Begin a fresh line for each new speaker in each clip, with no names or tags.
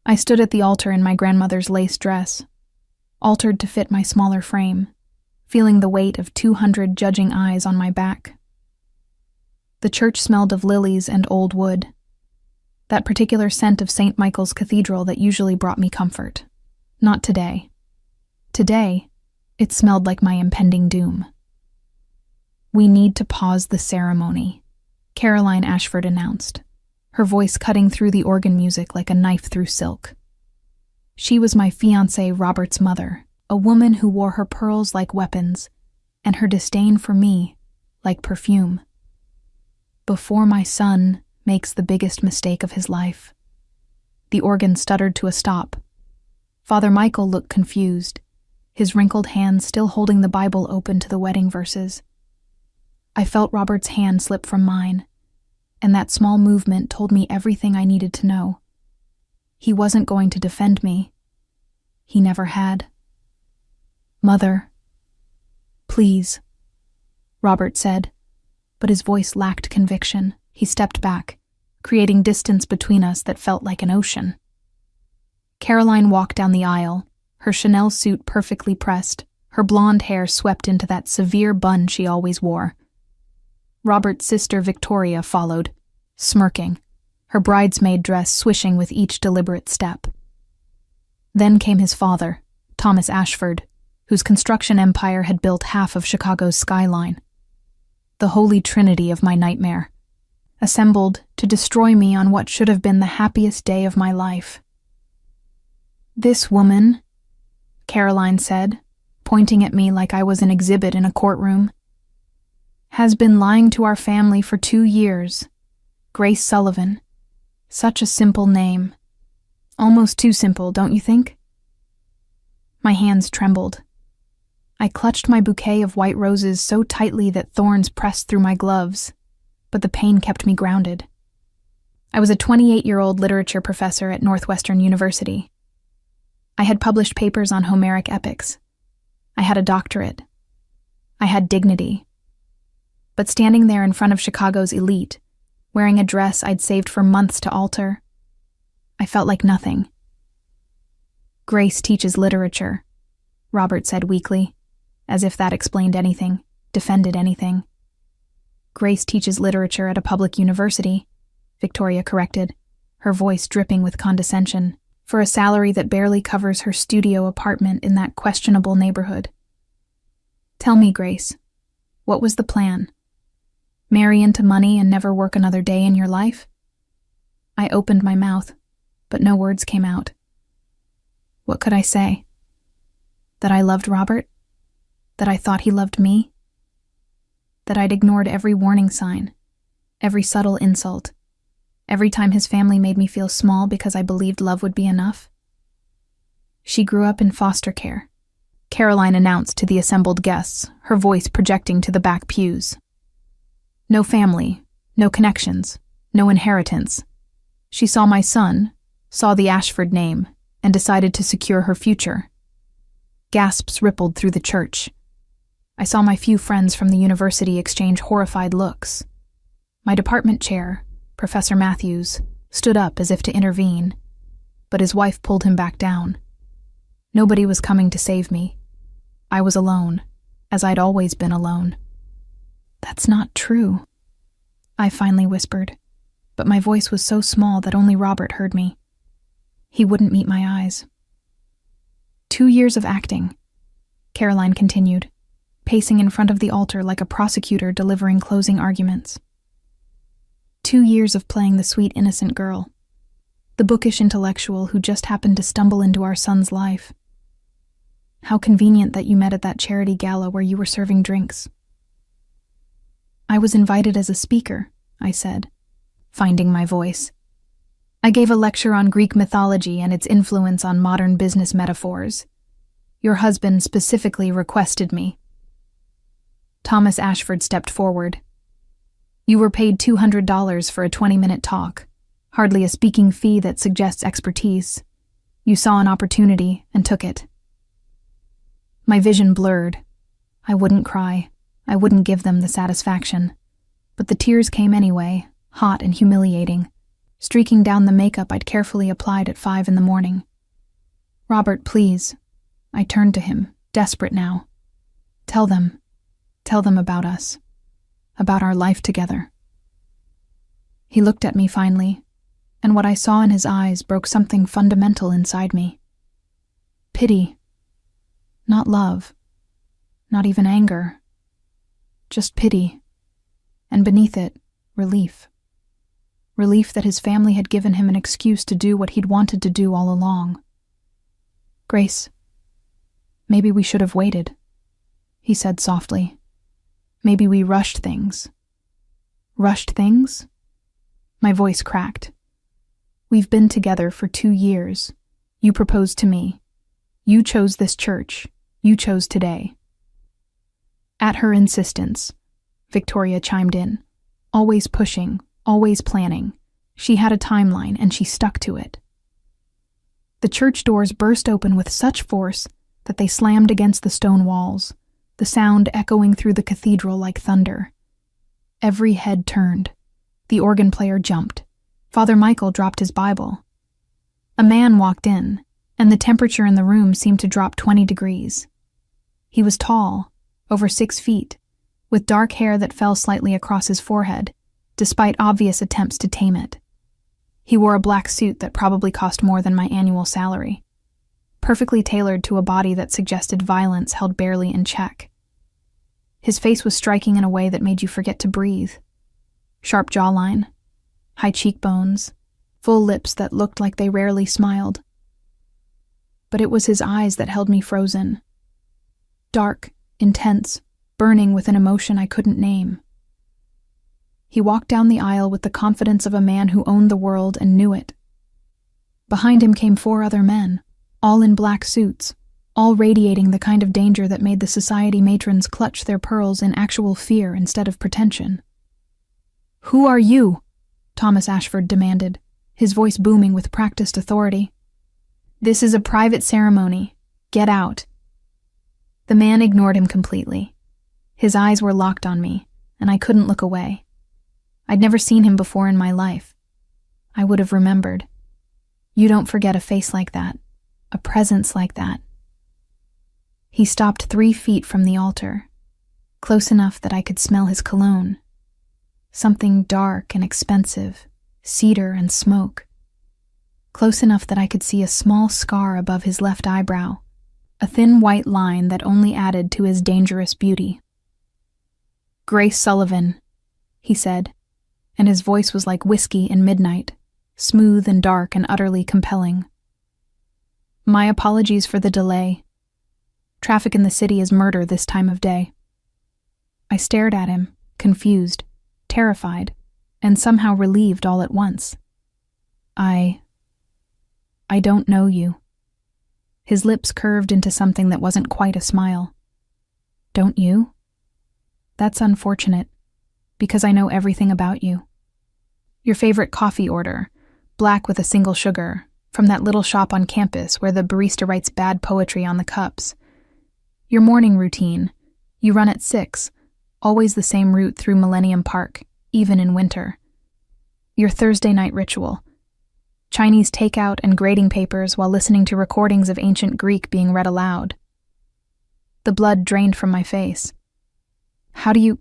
I stood at the altar in my grandmother's lace dress, altered to fit my smaller frame, feeling the weight of 200 judging eyes on my back. The church smelled of lilies and old wood, that particular scent of St. Michael's Cathedral that usually brought me comfort. Not today. Today, it smelled like my impending doom. "We need to pause the ceremony," Caroline Ashford announced, her voice cutting through the organ music like a knife through silk. She was my fiancé Robert's mother, a woman who wore her pearls like weapons, and her disdain for me like perfume. "Before my son makes the biggest mistake of his life." The organ stuttered to a stop. Father Michael looked confused, his wrinkled hand still holding the Bible open to the wedding verses. I felt Robert's hand slip from mine, and that small movement told me everything I needed to know. He wasn't going to defend me. He never had. "Mother, please," Robert said, but his voice lacked conviction. He stepped back, creating distance between us that felt like an ocean. Caroline walked down the aisle, her Chanel suit perfectly pressed, her blonde hair swept into that severe bun she always wore. Robert's sister Victoria followed, smirking, her bridesmaid dress swishing with each deliberate step. Then came his father, Thomas Ashford, whose construction empire had built half of Chicago's skyline. The holy trinity of my nightmare, assembled to destroy me on what should have been the happiest day of my life. "This woman," Caroline said, pointing at me like I was an exhibit in a courtroom, "has been lying to our family for 2 years. Grace Sullivan. Such a simple name. Almost too simple, don't you think?" My hands trembled. I clutched my bouquet of white roses so tightly that thorns pressed through my gloves, but the pain kept me grounded. I was a 28-year-old literature professor at Northwestern University. I had published papers on Homeric epics. I had a doctorate. I had dignity. But standing there in front of Chicago's elite, wearing a dress I'd saved for months to alter, I felt like nothing. "Grace teaches literature," Robert said weakly, as if that explained anything, defended anything. "Grace teaches literature at a public university," Victoria corrected, her voice dripping with condescension, "for a salary that barely covers her studio apartment in that questionable neighborhood. Tell me, Grace, what was the plan? Marry into money and never work another day in your life?" I opened my mouth, but no words came out. What could I say? That I loved Robert? That I thought he loved me? That I'd ignored every warning sign, every subtle insult, every time his family made me feel small because I believed love would be enough? "She grew up in foster care," Caroline announced to the assembled guests, her voice projecting to the back pews. "No family, no connections, no inheritance. She saw my son, saw the Ashford name, and decided to secure her future." Gasps rippled through the church. I saw my few friends from the university exchange horrified looks. My department chair, Professor Matthews, stood up as if to intervene, but his wife pulled him back down. Nobody was coming to save me. I was alone, as I'd always been alone. "That's not true," I finally whispered, but my voice was so small that only Robert heard me. He wouldn't meet my eyes. 2 years of acting," Caroline continued, pacing in front of the altar like a prosecutor delivering closing arguments. 2 years of playing the sweet, innocent girl, the bookish intellectual who just happened to stumble into our son's life. How convenient that you met at that charity gala where you were serving drinks. "I was invited as a speaker," I said, finding my voice. "I gave a lecture on Greek mythology and its influence on modern business metaphors. Your husband specifically requested me." Thomas Ashford stepped forward. "You were paid $200 for a 20-minute talk, hardly a speaking fee that suggests expertise. You saw an opportunity and took it." My vision blurred. I wouldn't cry. I wouldn't give them the satisfaction. But the tears came anyway, hot and humiliating, streaking down the makeup I'd carefully applied at 5 a.m. "Robert, please." I turned to him, desperate now. Tell them about us. About our life together." He looked at me finally, and what I saw in his eyes broke something fundamental inside me. Pity. Not love. Not even anger. Just pity. And beneath it, relief. Relief that his family had given him an excuse to do what he'd wanted to do all along. "Grace, maybe we should have waited," he said softly. "Maybe we rushed things." "Rushed things?" My voice cracked. "We've been together for 2 years. You proposed to me. You chose this church. You chose today." At her insistence, Victoria chimed in. Always pushing, always planning. She had a timeline, and she stuck to it. The church doors burst open with such force that they slammed against the stone walls, the sound echoing through the cathedral like thunder. Every head turned. The organ player jumped. Father Michael dropped his Bible. A man walked in, and the temperature in the room seemed to drop 20 degrees. He was tall, over 6 feet, with dark hair that fell slightly across his forehead, despite obvious attempts to tame it. He wore a black suit that probably cost more than my annual salary, perfectly tailored to a body that suggested violence held barely in check. His face was striking in a way that made you forget to breathe. Sharp jawline, high cheekbones, full lips that looked like they rarely smiled. But it was his eyes that held me frozen. Dark, intense, burning with an emotion I couldn't name. He walked down the aisle with the confidence of a man who owned the world and knew it. Behind him came 4 other men, all in black suits, all radiating the kind of danger that made the society matrons clutch their pearls in actual fear instead of pretension. "Who are you?" Thomas Ashford demanded, his voice booming with practiced authority. "This is a private ceremony. Get out." The man ignored him completely. His eyes were locked on me, and I couldn't look away. I'd never seen him before in my life. I would have remembered. You don't forget a face like that, a presence like that. He stopped 3 feet from the altar, close enough that I could smell his cologne. Something dark and expensive, cedar and smoke. Close enough that I could see a small scar above his left eyebrow, a thin white line that only added to his dangerous beauty. "Grace Sullivan," he said, and his voice was like whiskey in midnight, smooth and dark and utterly compelling. "My apologies for the delay. Traffic in the city is murder this time of day." I stared at him, confused, terrified, and somehow relieved all at once. I don't know you." His lips curved into something that wasn't quite a smile. "Don't you? That's unfortunate, because I know everything about you. Your favorite coffee order, black with a single sugar, from that little shop on campus where the barista writes bad poetry on the cups. Your morning routine, you run at 6, always the same route through Millennium Park, even in winter. Your Thursday night ritual, Chinese takeout and grading papers while listening to recordings of ancient Greek being read aloud. The blood drained from my face. "How do you—"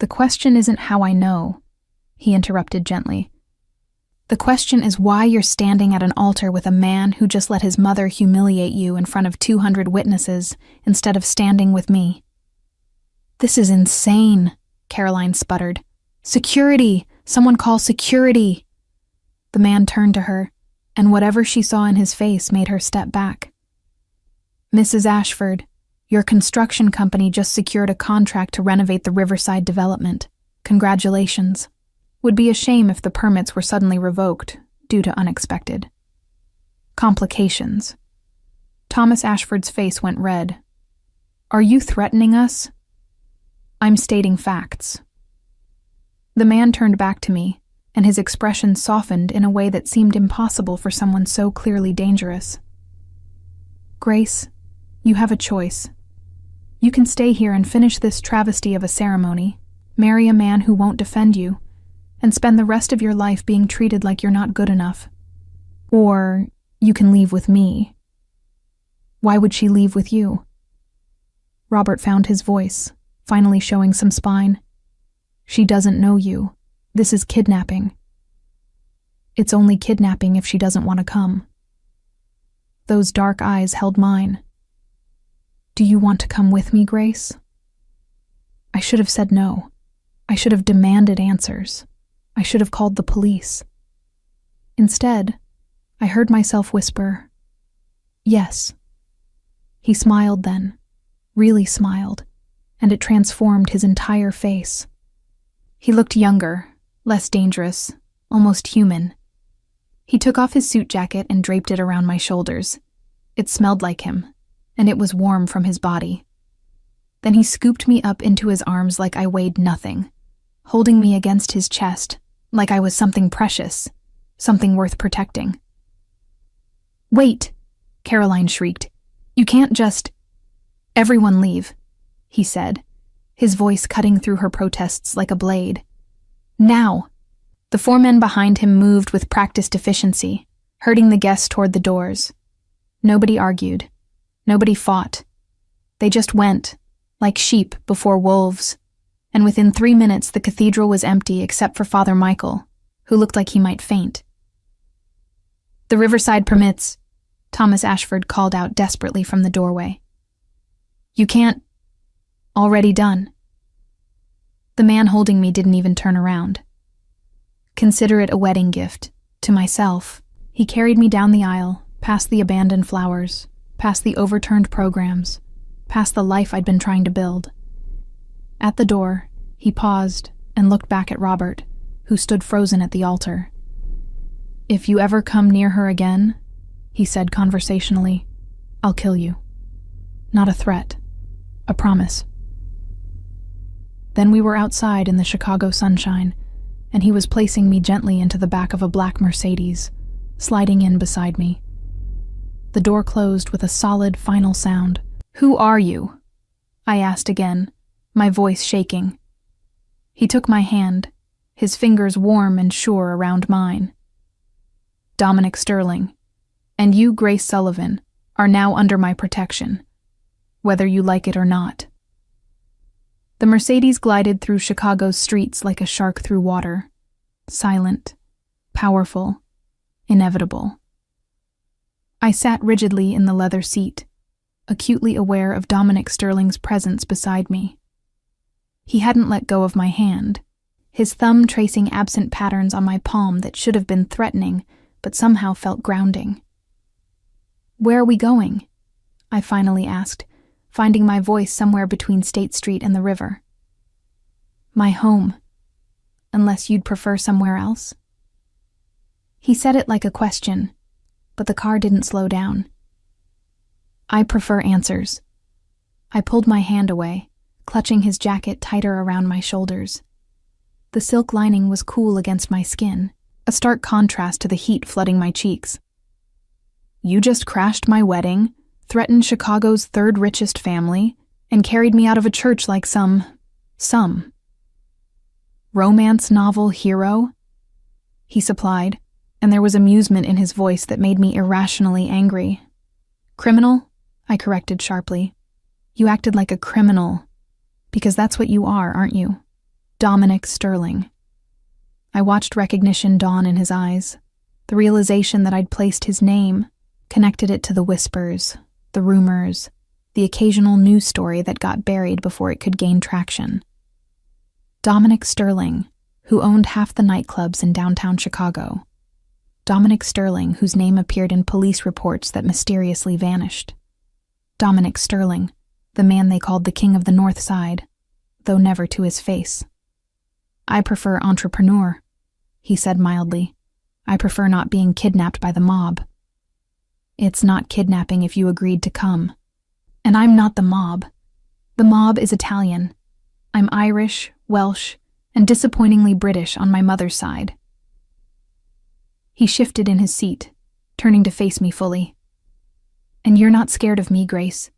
"The question isn't how I know," he interrupted gently. "The question is why you're standing at an altar with a man who just let his mother humiliate you in front of 200 witnesses instead of standing with me." "This is insane," Caroline sputtered. "Security! Someone call security!" The man turned to her, and whatever she saw in his face made her step back. "Mrs. Ashford, your construction company just secured a contract to renovate the Riverside development. Congratulations. Would be a shame if the permits were suddenly revoked due to unexpected complications." Thomas Ashford's face went red. "Are you threatening us?" "I'm stating facts." The man turned back to me, and his expression softened in a way that seemed impossible for someone so clearly dangerous. "Grace, you have a choice. You can stay here and finish this travesty of a ceremony, marry a man who won't defend you, and spend the rest of your life being treated like you're not good enough. Or you can leave with me. Why would she leave with you? Robert found his voice, finally showing some spine. She doesn't know you. This is kidnapping. It's only kidnapping if she doesn't want to come. Those dark eyes held mine. Do you want to come with me, Grace? I should have said no. I should have demanded answers. I should have called the police. Instead, I heard myself whisper, yes. He smiled then, really smiled, and it transformed his entire face. He looked younger, less dangerous, almost human. He took off his suit jacket and draped it around my shoulders. It smelled like him, and it was warm from his body. Then he scooped me up into his arms like I weighed nothing, holding me against his chest like I was something precious, something worth protecting. Wait, Caroline shrieked. You can't just... Everyone leave, he said, his voice cutting through her protests like a blade. Now! The 4 men behind him moved with practiced efficiency, herding the guests toward the doors. Nobody argued. Nobody fought. They just went, like sheep before wolves, and within 3 minutes the cathedral was empty except for Father Michael, who looked like he might faint. The riverside permits, Thomas Ashford called out desperately from the doorway. You can't... Already done. The man holding me didn't even turn around. Consider it a wedding gift, to myself. He carried me down the aisle, past the abandoned flowers, past the overturned programs, past the life I'd been trying to build. At the door, he paused and looked back at Robert, who stood frozen at the altar. If you ever come near her again, he said conversationally, I'll kill you. Not a threat, a promise. Then we were outside in the Chicago sunshine, and he was placing me gently into the back of a black Mercedes, sliding in beside me. The door closed with a solid final sound. Who are you? I asked again, my voice shaking. He took my hand, his fingers warm and sure around mine. Dominic Sterling, and you, Grace Sullivan, are now under my protection, whether you like it or not. The Mercedes glided through Chicago's streets like a shark through water, silent, powerful, inevitable. I sat rigidly in the leather seat, acutely aware of Dominic Sterling's presence beside me. He hadn't let go of my hand, his thumb tracing absent patterns on my palm that should have been threatening, but somehow felt grounding. Where are we going? I finally asked, finding my voice somewhere between State Street and the river. My home, unless you'd prefer somewhere else. He said it like a question, but the car didn't slow down. I prefer answers. I pulled my hand away, clutching his jacket tighter around my shoulders. The silk lining was cool against my skin, a stark contrast to the heat flooding my cheeks. You just crashed my wedding, threatened Chicago's third richest family, and carried me out of a church like some romance novel hero? He supplied, and there was amusement in his voice that made me irrationally angry. Criminal? I corrected sharply. You acted like a criminal, because that's what you are, aren't you? Dominic Sterling. I watched recognition dawn in his eyes, the realization that I'd placed his name, connected it to the whispers, the rumors, the occasional news story that got buried before it could gain traction. Dominic Sterling, who owned half the nightclubs in downtown Chicago. Dominic Sterling, whose name appeared in police reports that mysteriously vanished. Dominic Sterling, the man they called the King of the North Side, though never to his face. I prefer entrepreneur, he said mildly. I prefer not being kidnapped by the mob. It's not kidnapping if you agreed to come. And I'm not the mob. The mob is Italian. I'm Irish, Welsh, and disappointingly British on my mother's side. He shifted in his seat, turning to face me fully. And you're not scared of me, Grace.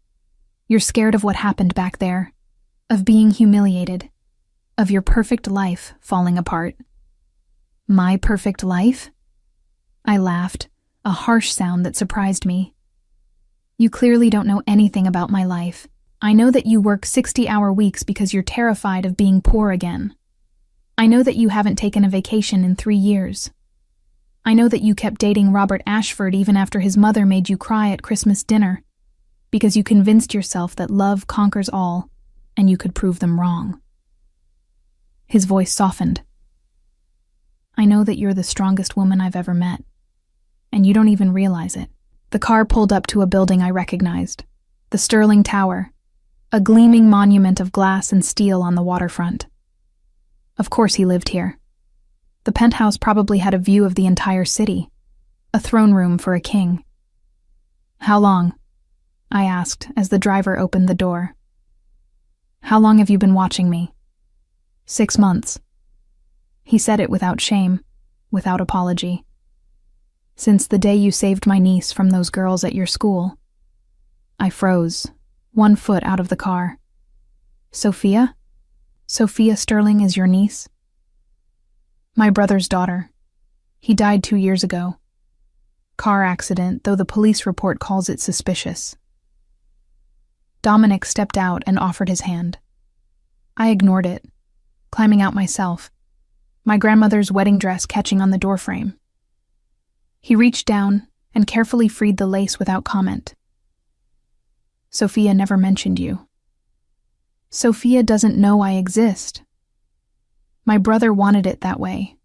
You're scared of what happened back there, of being humiliated, of your perfect life falling apart. My perfect life? I laughed, a harsh sound that surprised me. You clearly don't know anything about my life. I know that you work 60-hour weeks because you're terrified of being poor again. I know that you haven't taken a vacation in 3 years. I know that you kept dating Robert Ashford even after his mother made you cry at Christmas dinner, because you convinced yourself that love conquers all, and you could prove them wrong. His voice softened. I know that you're the strongest woman I've ever met, and you don't even realize it. The car pulled up to a building I recognized, the Sterling Tower, a gleaming monument of glass and steel on the waterfront. Of course he lived here. The penthouse probably had a view of the entire city, a throne room for a king. How long? I asked as the driver opened the door. How long have you been watching me? 6 months. He said it without shame, without apology. Since the day you saved my niece from those girls at your school. I froze, 1 foot out of the car. Sophia? Sophia Sterling is your niece? My brother's daughter. He died 2 years ago. Car accident, though the police report calls it suspicious. Dominic stepped out and offered his hand. I ignored it, climbing out myself, my grandmother's wedding dress catching on the doorframe. He reached down and carefully freed the lace without comment. Sophia never mentioned you. Sophia doesn't know I exist. My brother wanted it that way.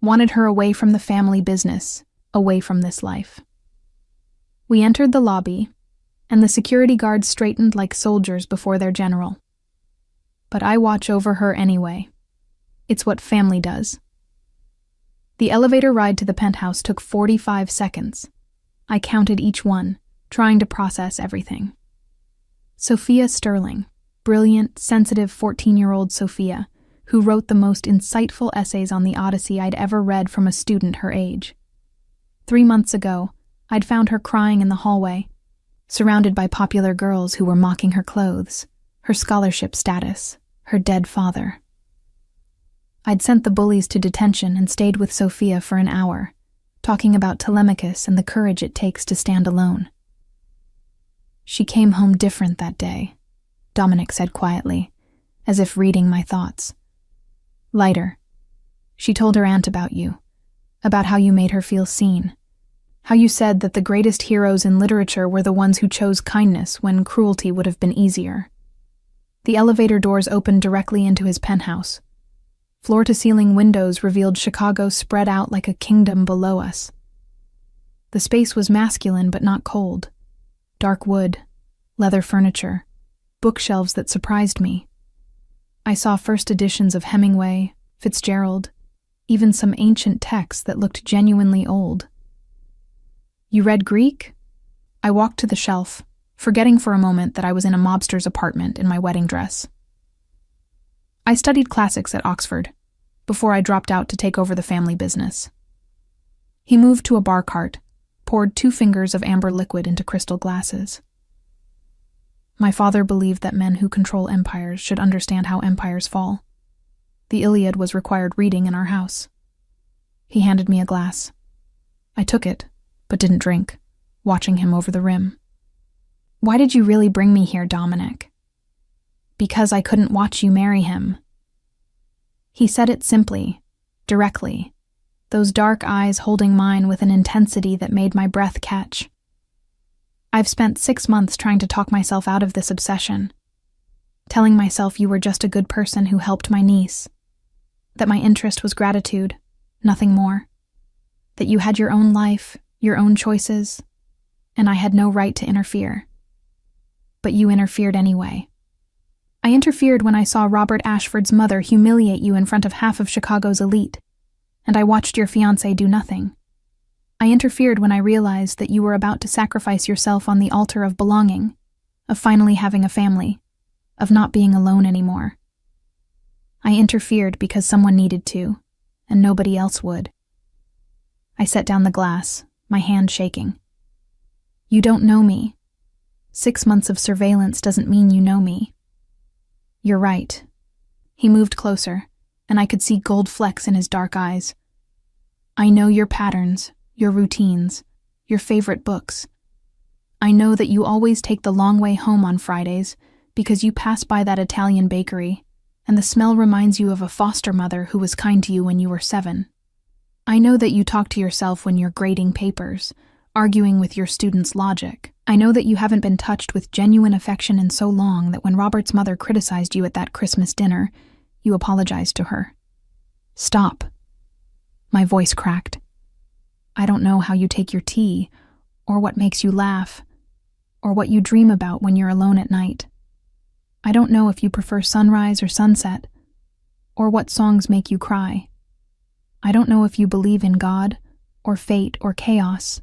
Wanted her away from the family business, away from this life. We entered the lobby, and the security guards straightened like soldiers before their general. But I watch over her anyway. It's what family does. The elevator ride to the penthouse took 45 seconds. I counted each one, trying to process everything. Sophia Sterling, brilliant, sensitive 14-year-old Sophia, who wrote the most insightful essays on the Odyssey I'd ever read from a student her age. 3 months ago, I'd found her crying in the hallway, surrounded by popular girls who were mocking her clothes, her scholarship status, her dead father. I'd sent the bullies to detention and stayed with Sophia for an hour, talking about Telemachus and the courage it takes to stand alone. She came home different that day, Dominic said quietly, as if reading my thoughts. Lighter. She told her aunt about you, about how you made her feel seen, how you said that the greatest heroes in literature were the ones who chose kindness when cruelty would have been easier. The elevator doors opened directly into his penthouse. Floor-to-ceiling windows revealed Chicago spread out like a kingdom below us. The space was masculine but not cold. Dark wood, leather furniture, bookshelves that surprised me. I saw first editions of Hemingway, Fitzgerald, even some ancient texts that looked genuinely old. You read Greek? I walked to the shelf, forgetting for a moment that I was in a mobster's apartment in my wedding dress. I studied classics at Oxford, before I dropped out to take over the family business. He moved to a bar cart, poured 2 fingers of amber liquid into crystal glasses. My father believed that men who control empires should understand how empires fall. The Iliad was required reading in our house. He handed me a glass. I took it, but didn't drink, watching him over the rim. Why did you really bring me here, Dominic? Because I couldn't watch you marry him. He said it simply, directly, those dark eyes holding mine with an intensity that made my breath catch. I've spent 6 months trying to talk myself out of this obsession, telling myself you were just a good person who helped my niece, that my interest was gratitude, nothing more, that you had your own life, your own choices, and I had no right to interfere. But you interfered anyway. I interfered when I saw Robert Ashford's mother humiliate you in front of half of Chicago's elite, and I watched your fiancé do nothing. I interfered when I realized that you were about to sacrifice yourself on the altar of belonging, of finally having a family, of not being alone anymore. I interfered because someone needed to, and nobody else would. I set down the glass, my hand shaking. You don't know me. 6 months of surveillance doesn't mean you know me. You're right. He moved closer, and I could see gold flecks in his dark eyes. I know your patterns, your routines, your favorite books. I know that you always take the long way home on Fridays because you pass by that Italian bakery, and the smell reminds you of a foster mother who was kind to you when you were 7. I know that you talk to yourself when you're grading papers, arguing with your students' logic. I know that you haven't been touched with genuine affection in so long that when Robert's mother criticized you at that Christmas dinner, you apologized to her. Stop. My voice cracked. I don't know how you take your tea, or what makes you laugh, or what you dream about when you're alone at night. I don't know if you prefer sunrise or sunset, or what songs make you cry. I don't know if you believe in God, or fate, or chaos.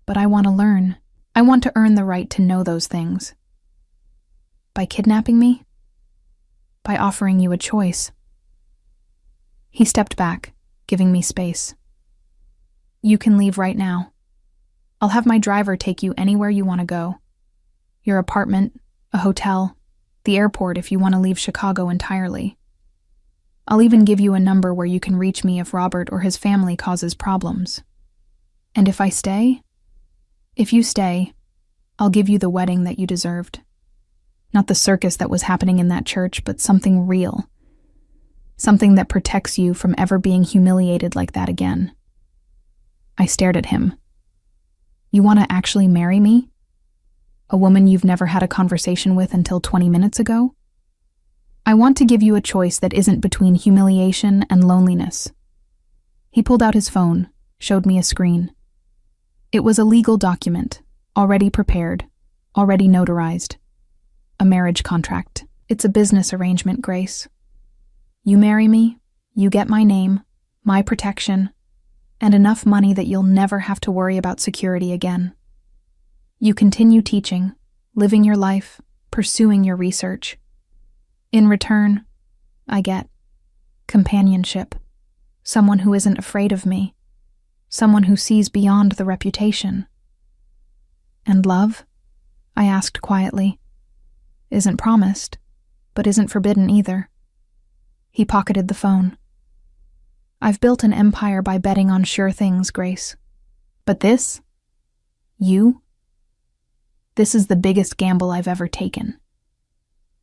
But I want to learn. I want to earn the right to know those things. By kidnapping me? By offering you a choice. He stepped back, giving me space. You can leave right now. I'll have my driver take you anywhere you want to go. Your apartment, a hotel, the airport if you want to leave Chicago entirely. I'll even give you a number where you can reach me if Robert or his family causes problems. And if I stay? If you stay, I'll give you the wedding that you deserved. Not the circus that was happening in that church, but something real. Something that protects you from ever being humiliated like that again. I stared at him. You want to actually marry me? A woman you've never had a conversation with until 20 minutes ago? I want to give you a choice that isn't between humiliation and loneliness. He pulled out his phone, showed me a screen. It was a legal document, already prepared, already notarized. A marriage contract. It's a business arrangement, Grace. You marry me, you get my name, my protection, and enough money that you'll never have to worry about security again. You continue teaching, living your life, pursuing your research. In return, I get companionship, someone who isn't afraid of me, someone who sees beyond the reputation. And love? I asked quietly. Isn't promised, but isn't forbidden either. He pocketed the phone. I've built an empire by betting on sure things, Grace. But this? You? This is the biggest gamble I've ever taken.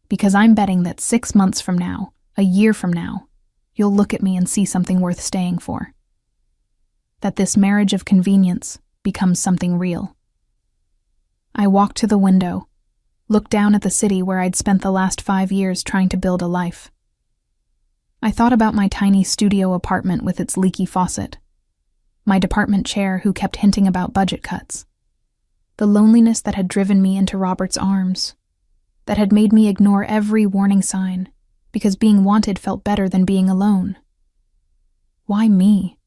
Because I'm betting that 6 months from now, a year from now, you'll look at me and see something worth staying for. That this marriage of convenience becomes something real. I walked to the window, looked down at the city where I'd spent the last 5 years trying to build a life. I thought about my tiny studio apartment with its leaky faucet, my department chair who kept hinting about budget cuts, the loneliness that had driven me into Robert's arms, that had made me ignore every warning sign because being wanted felt better than being alone. Why me?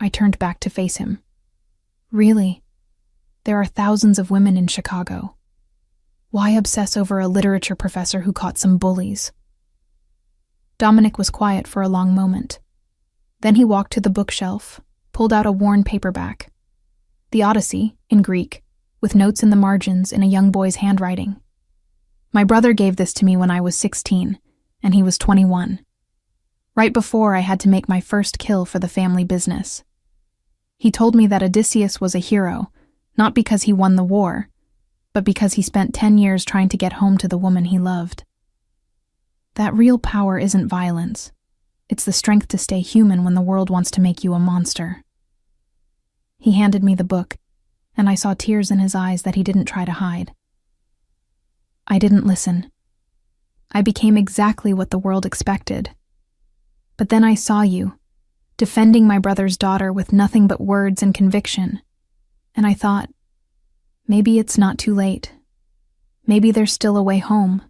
I turned back to face him. Really? There are thousands of women in Chicago. Why obsess over a literature professor who caught some bullies? Dominic was quiet for a long moment. Then he walked to the bookshelf, pulled out a worn paperback. The Odyssey, in Greek, with notes in the margins in a young boy's handwriting. My brother gave this to me when I was 16, and he was 21. Right before I had to make my first kill for the family business. He told me that Odysseus was a hero, not because he won the war, but because he spent 10 years trying to get home to the woman he loved. That real power isn't violence. It's the strength to stay human when the world wants to make you a monster. He handed me the book, and I saw tears in his eyes that he didn't try to hide. I didn't listen. I became exactly what the world expected. But then I saw you, defending my brother's daughter with nothing but words and conviction, and I thought, maybe it's not too late. Maybe there's still a way home.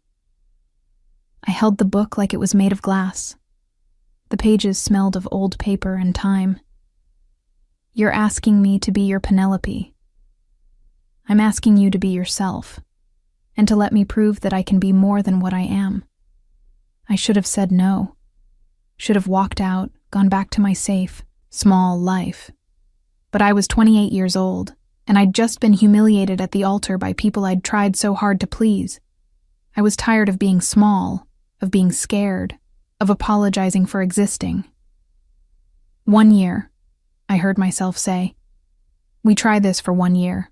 I held the book like it was made of glass. The pages smelled of old paper and time. You're asking me to be your Penelope. I'm asking you to be yourself, and to let me prove that I can be more than what I am. I should have said no. Should have walked out, gone back to my safe, small life. But I was 28 years old, and I'd just been humiliated at the altar by people I'd tried so hard to please. I was tired of being small, of being scared, of apologizing for existing. 1 year, I heard myself say. We try this for 1 year.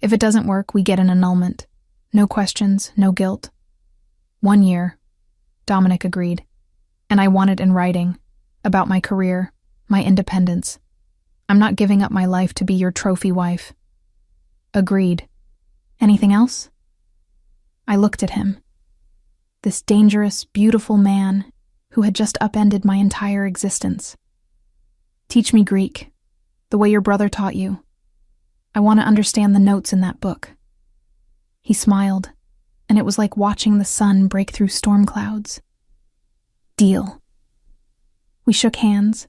If it doesn't work, we get an annulment. No questions, no guilt. 1 year, Dominic agreed. And I want it in writing, about my career, my independence. I'm not giving up my life to be your trophy wife. Agreed. Anything else? I looked at him. This dangerous, beautiful man who had just upended my entire existence. Teach me Greek, the way your brother taught you. I want to understand the notes in that book. He smiled, and it was like watching the sun break through storm clouds. Deal. We shook hands,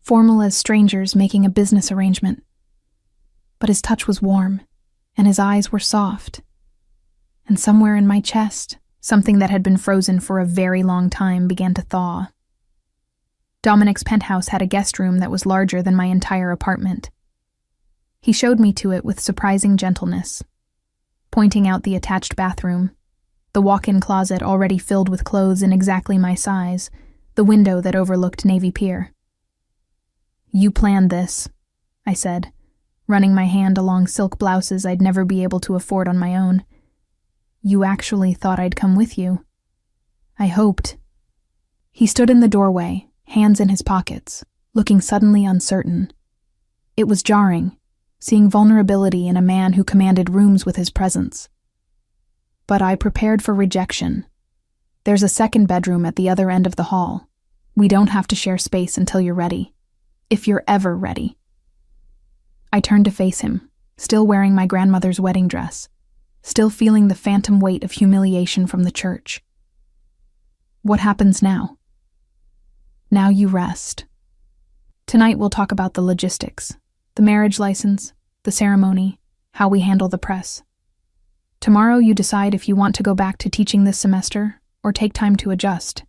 formal as strangers making a business arrangement. But his touch was warm, and his eyes were soft. And somewhere in my chest, something that had been frozen for a very long time began to thaw. Dominic's penthouse had a guest room that was larger than my entire apartment. He showed me to it with surprising gentleness, pointing out the attached bathroom, the walk-in closet already filled with clothes in exactly my size, the window that overlooked Navy Pier. You planned this, I said, running my hand along silk blouses I'd never be able to afford on my own. You actually thought I'd come with you. I hoped. He stood in the doorway, hands in his pockets, looking suddenly uncertain. It was jarring, seeing vulnerability in a man who commanded rooms with his presence. But I prepared for rejection. There's a second bedroom at the other end of the hall. We don't have to share space until you're ready. If you're ever ready. I turned to face him, still wearing my grandmother's wedding dress, still feeling the phantom weight of humiliation from the church. What happens now? Now you rest. Tonight we'll talk about the logistics, the marriage license, the ceremony, how we handle the press. Tomorrow you decide if you want to go back to teaching this semester or take time to adjust.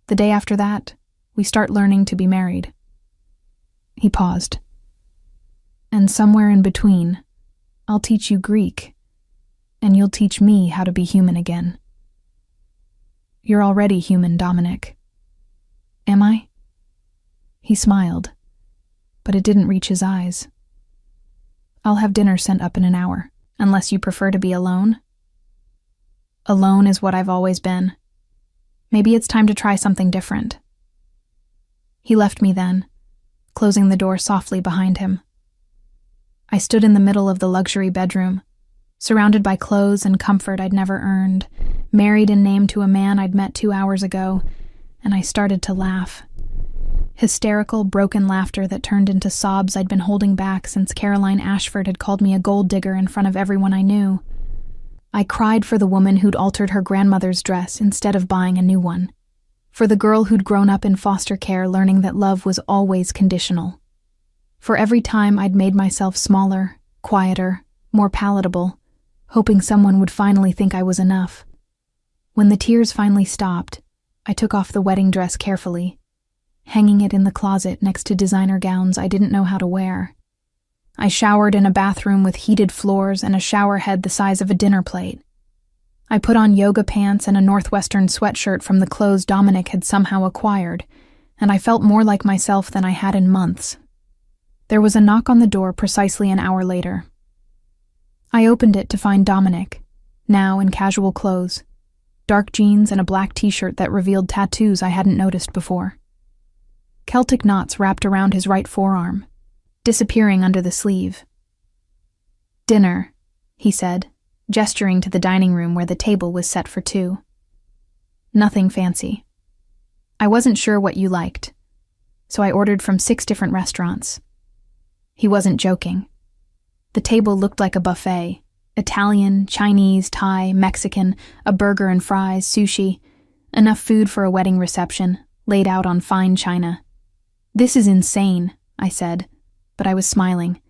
The day after that, we start learning to be married. He paused. And somewhere in between, I'll teach you Greek, and you'll teach me how to be human again. You're already human, Dominic. Am I? He smiled, but it didn't reach his eyes. I'll have dinner sent up in an hour, unless you prefer to be alone. Alone is what I've always been. Maybe it's time to try something different. He left me then, closing the door softly behind him. I stood in the middle of the luxury bedroom, surrounded by clothes and comfort I'd never earned, married and named to a man I'd met 2 hours ago, and I started to laugh. Hysterical, broken laughter that turned into sobs I'd been holding back since Caroline Ashford had called me a gold digger in front of everyone I knew. I cried for the woman who'd altered her grandmother's dress instead of buying a new one, for the girl who'd grown up in foster care learning that love was always conditional, for every time I'd made myself smaller, quieter, more palatable, hoping someone would finally think I was enough. When the tears finally stopped, I took off the wedding dress carefully, hanging it in the closet next to designer gowns I didn't know how to wear. I showered in a bathroom with heated floors and a shower head the size of a dinner plate. I put on yoga pants and a Northwestern sweatshirt from the clothes Dominic had somehow acquired, and I felt more like myself than I had in months. There was a knock on the door precisely an hour later. I opened it to find Dominic, now in casual clothes, dark jeans and a black t-shirt that revealed tattoos I hadn't noticed before. Celtic knots wrapped around his right forearm, disappearing under the sleeve. Dinner, he said, gesturing to the dining room where the table was set for 2. Nothing fancy. I wasn't sure what you liked, so I ordered from 6 different restaurants. He wasn't joking. The table looked like a buffet. Italian, Chinese, Thai, Mexican, a burger and fries, sushi. Enough food for a wedding reception, laid out on fine china. This is insane, I said, but I was smiling.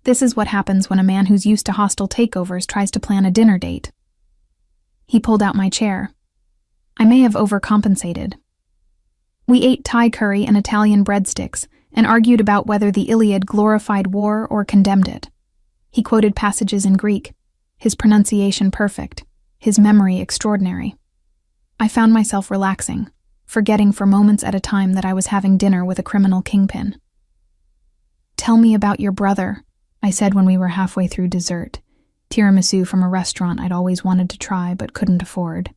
This is what happens when a man who's used to hostile takeovers tries to plan a dinner date. He pulled out my chair. I may have overcompensated. We ate Thai curry and Italian breadsticks and argued about whether the Iliad glorified war or condemned it. He quoted passages in Greek, his pronunciation perfect, his memory extraordinary. I found myself relaxing, forgetting for moments at a time that I was having dinner with a criminal kingpin. "Tell me about your brother," I said when we were halfway through dessert, tiramisu from a restaurant I'd always wanted to try but couldn't afford.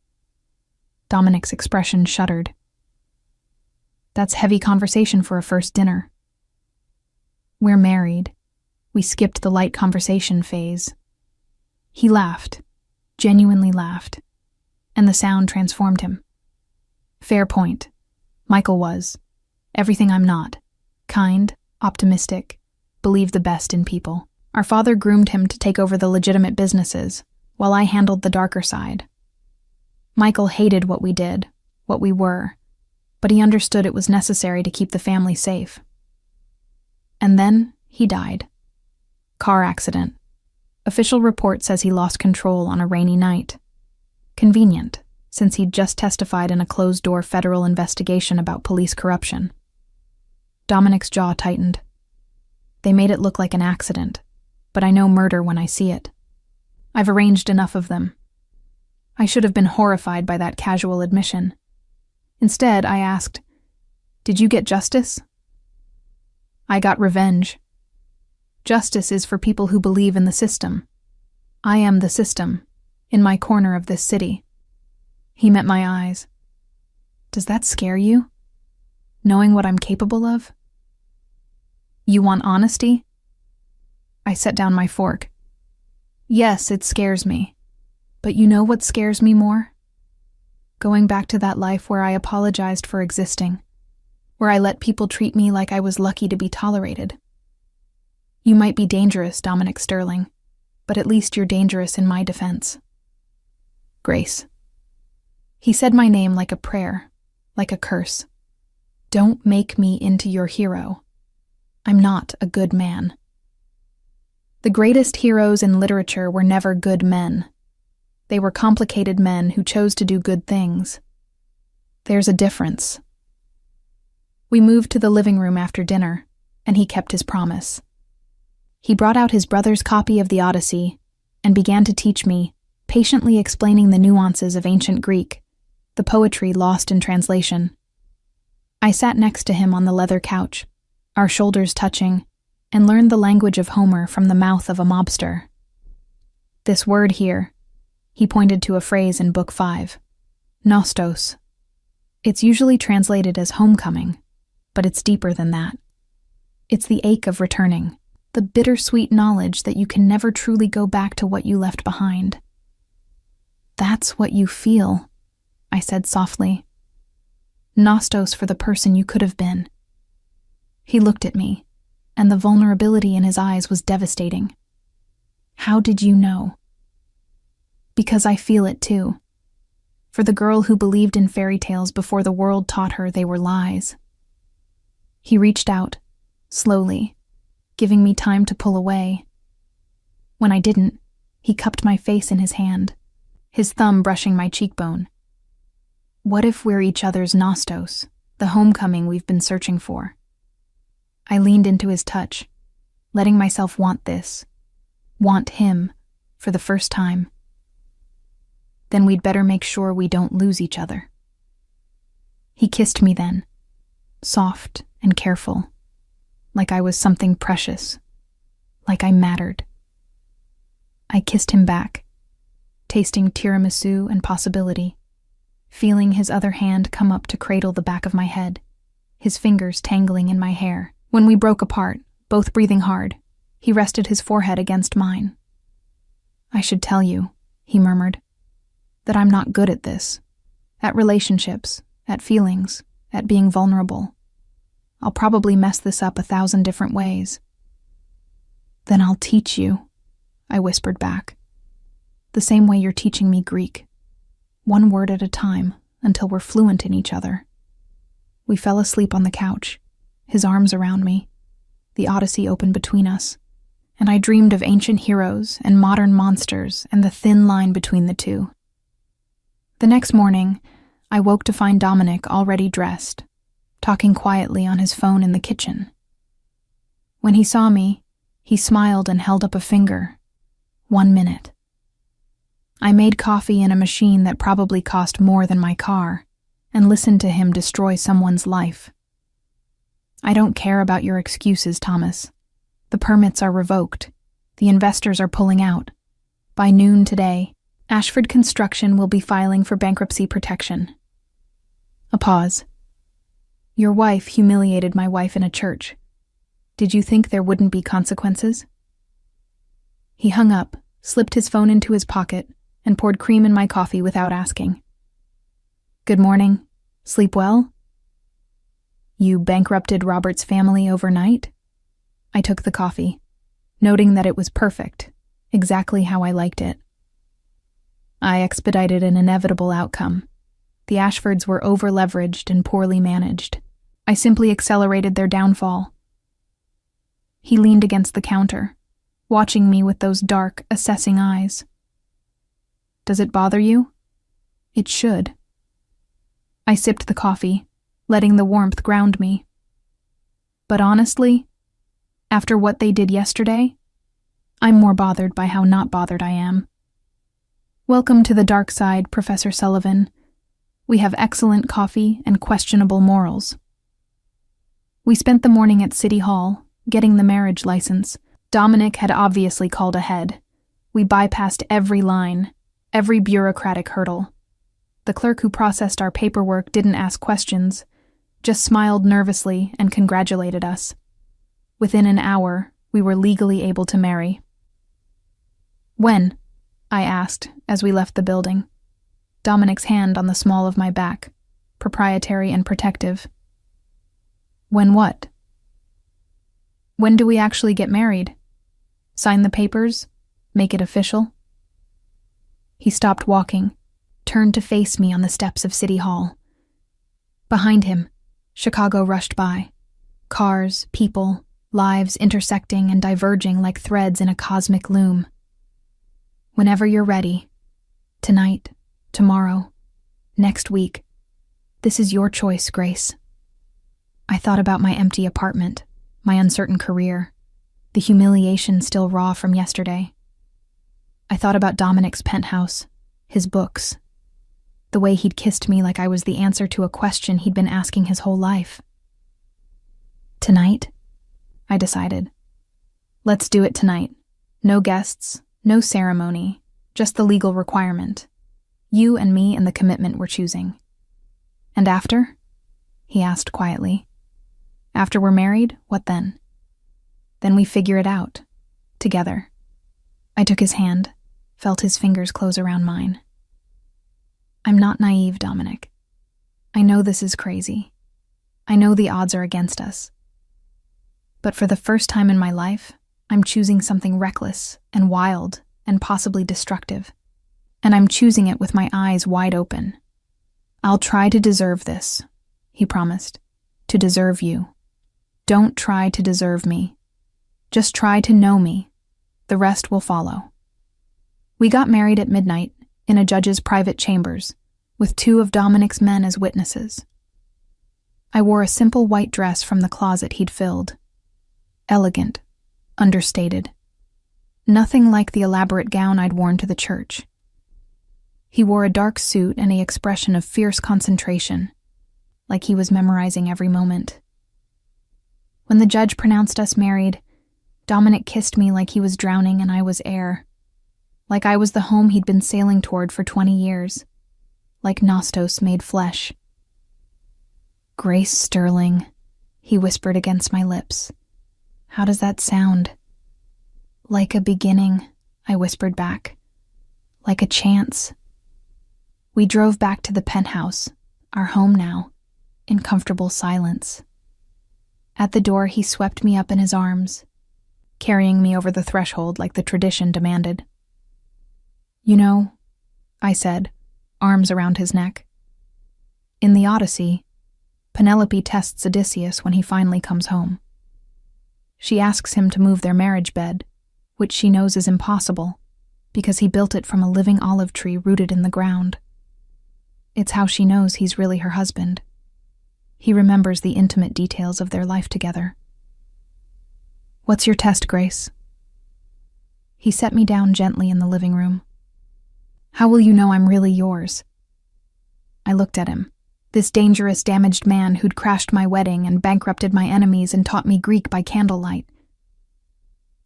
Dominic's expression shuddered. "That's heavy conversation for a first dinner." "We're married." We skipped the light conversation phase. He laughed, genuinely laughed, and the sound transformed him. "Fair point. Michael was. Everything I'm not. Kind, optimistic, believe the best in people. Our father groomed him to take over the legitimate businesses, while I handled the darker side. Michael hated what we did, what we were, but he understood it was necessary to keep the family safe. And then he died. Car accident. Official report says he lost control on a rainy night. Convenient, since he'd just testified in a closed-door federal investigation about police corruption. Dominic's jaw tightened. They made it look like an accident, but I know murder when I see it. I've arranged enough of them. I should have been horrified by that casual admission. Instead, I asked, "Did you get justice?" "I got revenge. Justice is for people who believe in the system. I am the system, in my corner of this city." He met my eyes. "Does that scare you? Knowing what I'm capable of?" "You want honesty?" I set down my fork. "Yes, it scares me. But you know what scares me more? Going back to that life where I apologized for existing, where I let people treat me like I was lucky to be tolerated. You might be dangerous, Dominic Sterling, but at least you're dangerous in my defense. Grace." He said my name like a prayer, like a curse. "Don't make me into your hero. I'm not a good man." The greatest heroes in literature were never good men. They were complicated men who chose to do good things. There's a difference. We moved to the living room after dinner, and he kept his promise. He brought out his brother's copy of the Odyssey and began to teach me, patiently explaining the nuances of ancient Greek, the poetry lost in translation. I sat next to him on the leather couch, our shoulders touching, and learned the language of Homer from the mouth of a mobster. This word here, he pointed to a phrase in Book 5, nostos. It's usually translated as homecoming, but it's deeper than that. It's the ache of returning, the bittersweet knowledge that you can never truly go back to what you left behind. "That's what you feel," I said softly. "Nostos for the person you could have been." He looked at me, and the vulnerability in his eyes was devastating. "How did you know?" "Because I feel it too. For the girl who believed in fairy tales before the world taught her they were lies." He reached out, slowly, giving me time to pull away. When I didn't, he cupped my face in his hand, his thumb brushing my cheekbone. "What if we're each other's nostos, the homecoming we've been searching for?" I leaned into his touch, letting myself want this, want him, for the first time. "Then we'd better make sure we don't lose each other." He kissed me then, soft and careful, like I was something precious, like I mattered. I kissed him back, tasting tiramisu and possibility, feeling his other hand come up to cradle the back of my head, his fingers tangling in my hair. When we broke apart, both breathing hard, he rested his forehead against mine. "I should tell you," he murmured, "that I'm not good at this, at relationships, at feelings, at being vulnerable. I'll probably mess this up 1,000 different ways." "Then I'll teach you," I whispered back. "The same way you're teaching me Greek. One word at a time, until we're fluent in each other." We fell asleep on the couch, his arms around me, the Odyssey open between us, and I dreamed of ancient heroes and modern monsters and the thin line between the two. The next morning, I woke to find Dominic already dressed, talking quietly on his phone in the kitchen. When he saw me, he smiled and held up a finger. 1 minute. I made coffee in a machine that probably cost more than my car. and listen to him destroy someone's life. I don't care about your excuses, Thomas. The permits are revoked. The investors are pulling out. By noon today, Ashford Construction will be filing for bankruptcy protection. A pause. Your wife humiliated my wife in a church. Did you think there wouldn't be consequences? He hung up, slipped his phone into his pocket, and poured cream in my coffee without asking. Good morning. Sleep well? You bankrupted Robert's family overnight? I took the coffee, noting that it was perfect, exactly how I liked it. I expedited an inevitable outcome. The Ashfords were over-leveraged and poorly managed. I simply accelerated their downfall. He leaned against the counter, watching me with those dark, assessing eyes. Does it bother you? It should. I sipped the coffee, letting the warmth ground me. But honestly, after what they did yesterday, I'm more bothered by how not bothered I am. Welcome to the dark side, Professor Sullivan. We have excellent coffee and questionable morals. We spent the morning at City Hall, getting the marriage license. Dominic had obviously called ahead. We bypassed every line, every bureaucratic hurdle. The clerk who processed our paperwork didn't ask questions, just smiled nervously and congratulated us. Within an hour, we were legally able to marry. When? I asked as we left the building. Dominic's hand on the small of my back, proprietary and protective. When what? When do we actually get married? Sign the papers? Make it official? He stopped walking, turned to face me on the steps of City Hall. Behind him, Chicago rushed by. Cars, people, lives intersecting and diverging like threads in a cosmic loom. Whenever you're ready, tonight, tomorrow, next week, this is your choice, Grace. I thought about my empty apartment, my uncertain career, the humiliation still raw from yesterday. I thought about Dominic's penthouse, his books, the way he'd kissed me like I was the answer to a question he'd been asking his whole life. Tonight, I decided. Let's do it tonight. No guests, no ceremony, just the legal requirement. You and me and the commitment we're choosing. And after? He asked quietly. After we're married, what then? Then we figure it out. Together. I took his hand, felt his fingers close around mine. I'm not naive, Dominic. I know this is crazy. I know the odds are against us. But for the first time in my life, I'm choosing something reckless and wild and possibly destructive. And I'm choosing it with my eyes wide open. I'll try to deserve this, he promised. To deserve you. Don't try to deserve me. Just try to know me. The rest will follow. We got married at midnight in a judge's private chambers, with 2 of Dominic's men as witnesses. I wore a simple white dress from the closet he'd filled. Elegant, understated. Nothing like the elaborate gown I'd worn to the church. He wore a dark suit and an expression of fierce concentration, like he was memorizing every moment. When the judge pronounced us married, Dominic kissed me like he was drowning and I was air, like I was the home he'd been sailing toward for 20 years, like Nostos made flesh. Grace Sterling, he whispered against my lips. How does that sound? Like a beginning, I whispered back. Like a chance. We drove back to the penthouse, our home now, in comfortable silence. At the door, he swept me up in his arms, carrying me over the threshold like the tradition demanded. You know, I said, arms around his neck. In the Odyssey, Penelope tests Odysseus when he finally comes home. She asks him to move their marriage bed, which she knows is impossible, because he built it from a living olive tree rooted in the ground. It's how she knows he's really her husband. He remembers the intimate details of their life together. What's your test, Grace? He set me down gently in the living room. How will you know I'm really yours? I looked at him, This dangerous, damaged man who'd crashed my wedding and bankrupted my enemies and taught me Greek by candlelight.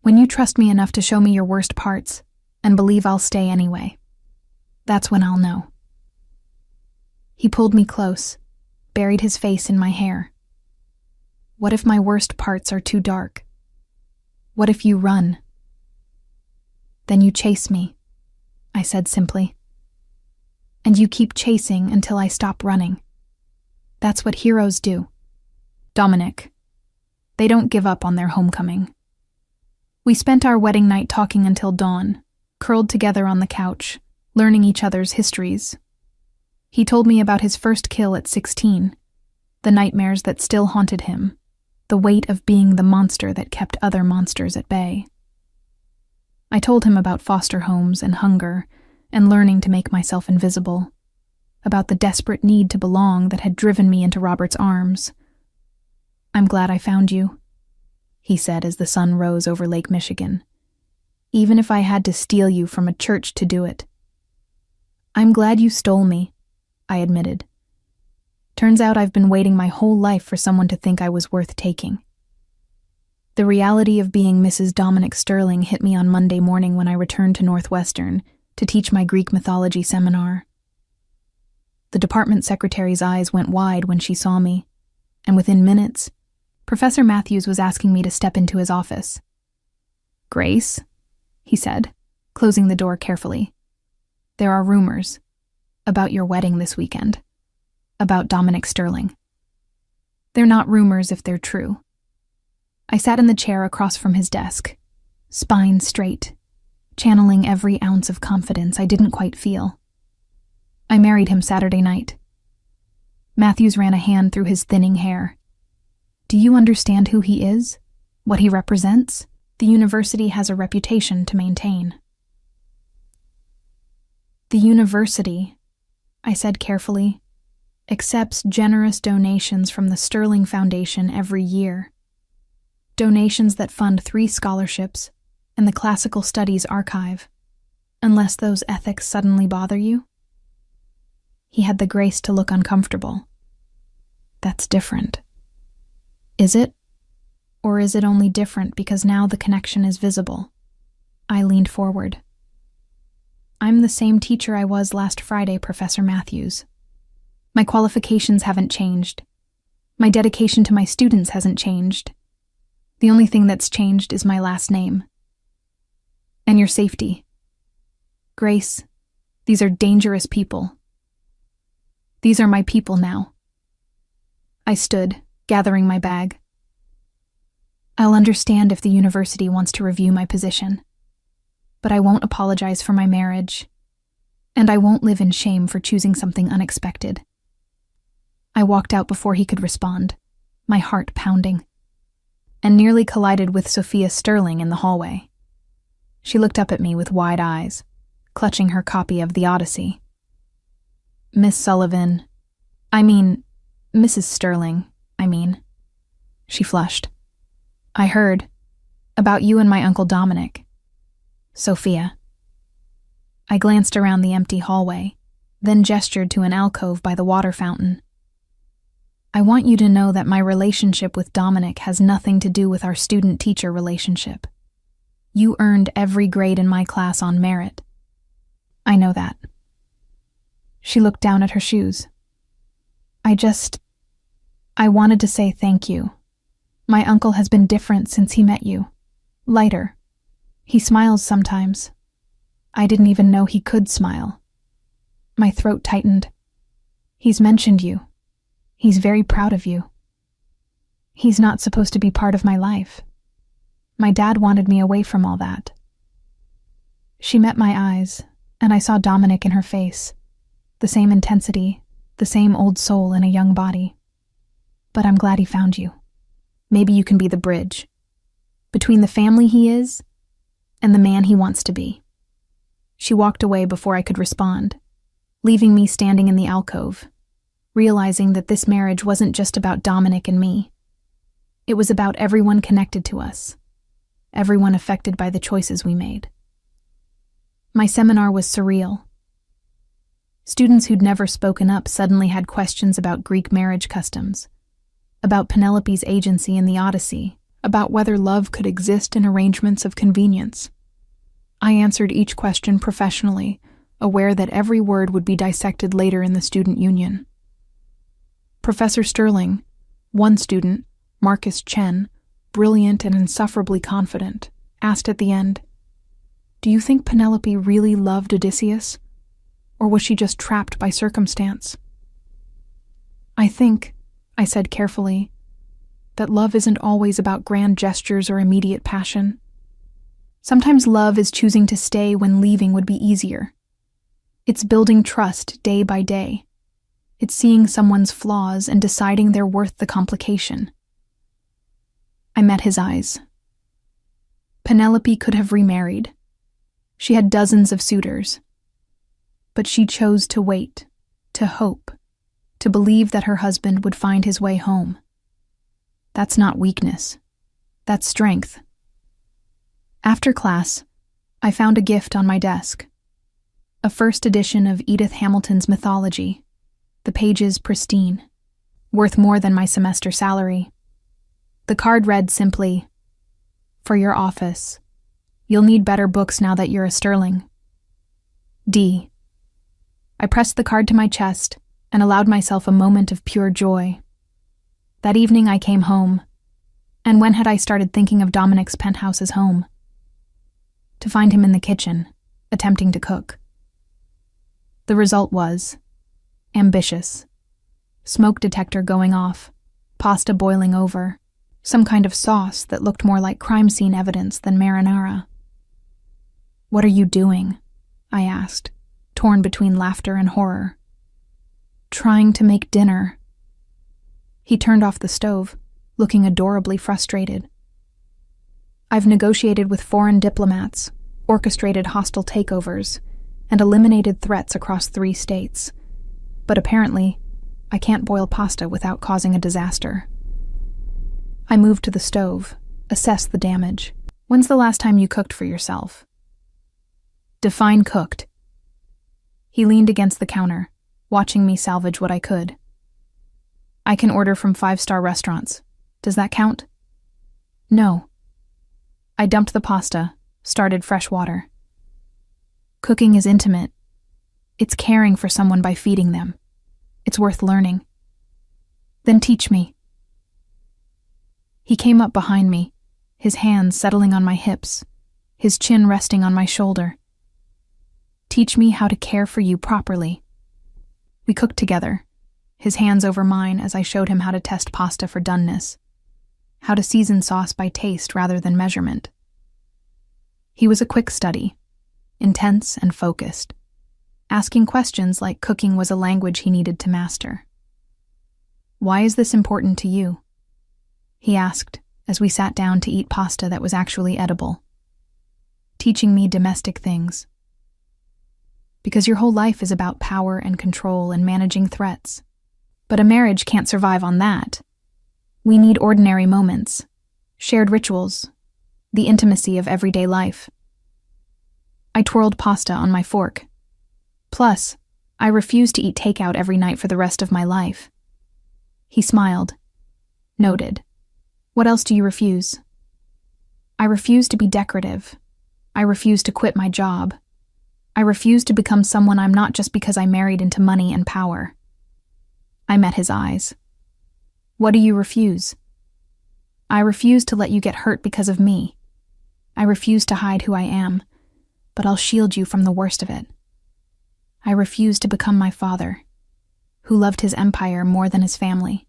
When you trust me enough to show me your worst parts and believe I'll stay anyway, that's when I'll know. He pulled me close, buried his face in my hair. What if my worst parts are too dark? What if you run? Then you chase me, I said simply. And you keep chasing until I stop running. That's what heroes do. Dominic. They don't give up on their homecoming. We spent our wedding night talking until dawn, curled together on the couch, learning each other's histories. He told me about his first kill at 16, the nightmares that still haunted him, the weight of being the monster that kept other monsters at bay. I told him about foster homes and hunger and learning to make myself invisible, about the desperate need to belong that had driven me into Robert's arms. "I'm glad I found you," he said as the sun rose over Lake Michigan, "even if I had to steal you from a church to do it." "I'm glad you stole me," I admitted. "Turns out I've been waiting my whole life for someone to think I was worth taking." The reality of being Mrs. Dominic Sterling hit me on Monday morning when I returned to Northwestern to teach my Greek mythology seminar. The department secretary's eyes went wide when she saw me, and within minutes, Professor Matthews was asking me to step into his office. "Grace," he said, closing the door carefully, "there are rumors about your wedding this weekend, about Dominic Sterling. They're not rumors if they're true." I sat in the chair across from his desk, spine straight, channeling every ounce of confidence I didn't quite feel. "I married him Saturday night." Matthews ran a hand through his thinning hair. "Do you understand who he is? What he represents? The university has a reputation to maintain." "The university," I said carefully, "accepts generous donations from the Sterling Foundation every year. Donations that fund 3 scholarships and the Classical Studies Archive, unless those ethics suddenly bother you." He had the grace to look uncomfortable. "That's different. Is it? Or is it only different because now the connection is visible?" I leaned forward. "I'm the same teacher I was last Friday, Professor Matthews. My qualifications haven't changed. My dedication to my students hasn't changed. The only thing that's changed is my last name. And your safety. Grace, these are dangerous people. These are my people now." I stood, gathering my bag. "I'll understand if the university wants to review my position, but I won't apologize for my marriage, and I won't live in shame for choosing something unexpected." I walked out before he could respond, my heart pounding, and nearly collided with Sophia Sterling in the hallway. She looked up at me with wide eyes, clutching her copy of The Odyssey. "Miss Sullivan, Mrs. Sterling, She flushed. "I heard about you and my Uncle Dominic. Sophia." I glanced around the empty hallway, then gestured to an alcove by the water fountain. "I want you to know that my relationship with Dominic has nothing to do with our student-teacher relationship. You earned every grade in my class on merit. I know that." She looked down at her shoes. I wanted to say thank you. My uncle has been different since he met you. Lighter. He smiles sometimes. I didn't even know he could smile." My throat tightened. "He's mentioned you. He's very proud of you. He's not supposed to be part of my life. My dad wanted me away from all that." She met my eyes, and I saw Dominic in her face. The same intensity, the same old soul in a young body. "But I'm glad he found you. Maybe you can be the bridge between the family he is and the man he wants to be." She walked away before I could respond, leaving me standing in the alcove, realizing that this marriage wasn't just about Dominic and me. It was about everyone connected to us, everyone affected by the choices we made. My seminar was surreal. Students who'd never spoken up suddenly had questions about Greek marriage customs, about Penelope's agency in the Odyssey, about whether love could exist in arrangements of convenience. I answered each question professionally, aware that every word would be dissected later in the student union. Professor Sterling, one student, Marcus Chen, brilliant and insufferably confident, asked at the end, "Do you think Penelope really loved Odysseus? Or was she just trapped by circumstance?" "I think," I said carefully, "that love isn't always about grand gestures or immediate passion. Sometimes love is choosing to stay when leaving would be easier. It's building trust day by day. It's seeing someone's flaws and deciding they're worth the complication." I met his eyes. Penelope could have remarried. She had dozens of suitors. But she chose to wait, to hope, to believe that her husband would find his way home. That's not weakness. That's strength. After class, I found a gift on my desk. A first edition of Edith Hamilton's Mythology, the pages pristine, worth more than my semester salary. The card read simply, "For your office. You'll need better books now that you're a Sterling. D." I pressed the card to my chest and allowed myself a moment of pure joy. That evening I came home, and when had I started thinking of Dominic's penthouse as home? To find him in the kitchen, attempting to cook. The result was ambitious. Smoke detector going off, pasta boiling over, some kind of sauce that looked more like crime scene evidence than marinara. "What are you doing?" I asked, torn between laughter and horror. "Trying to make dinner." He turned off the stove, looking adorably frustrated. "I've negotiated with foreign diplomats, orchestrated hostile takeovers, and eliminated threats across 3 states. But apparently, I can't boil pasta without causing a disaster." I moved to the stove, assessed the damage. "When's the last time you cooked for yourself?" "Define cooked." He leaned against the counter, watching me salvage what I could. "I can order from 5-star restaurants. Does that count?" "No." I dumped the pasta, started fresh water. "Cooking is intimate. It's caring for someone by feeding them. It's worth learning." "Then teach me." He came up behind me, his hands settling on my hips, his chin resting on my shoulder. "Teach me how to care for you properly." We cooked together, his hands over mine as I showed him how to test pasta for doneness, how to season sauce by taste rather than measurement. He was a quick study, intense and focused, asking questions like cooking was a language he needed to master. "Why is this important to you?" he asked as we sat down to eat pasta that was actually edible. Teaching me domestic things. "Because your whole life is about power and control and managing threats. But a marriage can't survive on that. We need ordinary moments, shared rituals, the intimacy of everyday life." I twirled pasta on my fork. "Plus, I refuse to eat takeout every night for the rest of my life." He smiled. "Noted. What else do you refuse?" "I refuse to be decorative. I refuse to quit my job. I refuse to become someone I'm not just because I married into money and power." I met his eyes. "What do you refuse?" "I refuse to let you get hurt because of me. I refuse to hide who I am, but I'll shield you from the worst of it. I refuse to become my father, who loved his empire more than his family."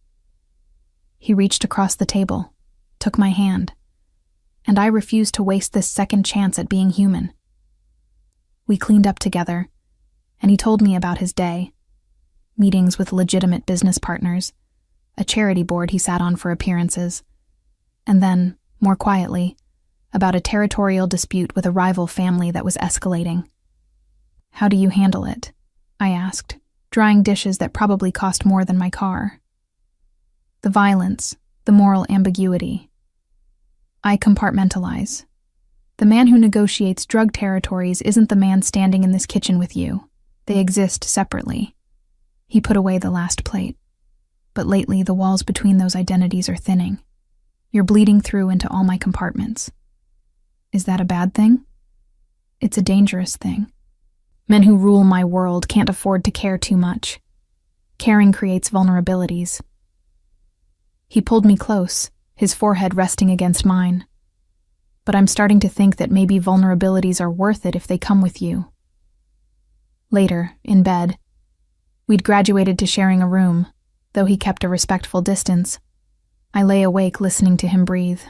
He reached across the table, took my hand, and I refused to waste this second chance at being human. We cleaned up together, and he told me about his day, meetings with legitimate business partners, a charity board he sat on for appearances, and then, more quietly, about a territorial dispute with a rival family that was escalating. "How do you handle it?" I asked, drying dishes that probably cost more than my car. "The violence, the moral ambiguity. I compartmentalize. The man who negotiates drug territories isn't the man standing in this kitchen with you. They exist separately. He put away the last plate. But lately, the walls between those identities are thinning. You're bleeding through into all my compartments. Is that a bad thing? It's a dangerous thing. Men who rule my world can't afford to care too much. Caring creates vulnerabilities. He pulled me close, his forehead resting against mine. But I'm starting to think that maybe vulnerabilities are worth it if they come with you. Later, in bed, we'd graduated to sharing a room, though he kept a respectful distance. I lay awake listening to him breathe.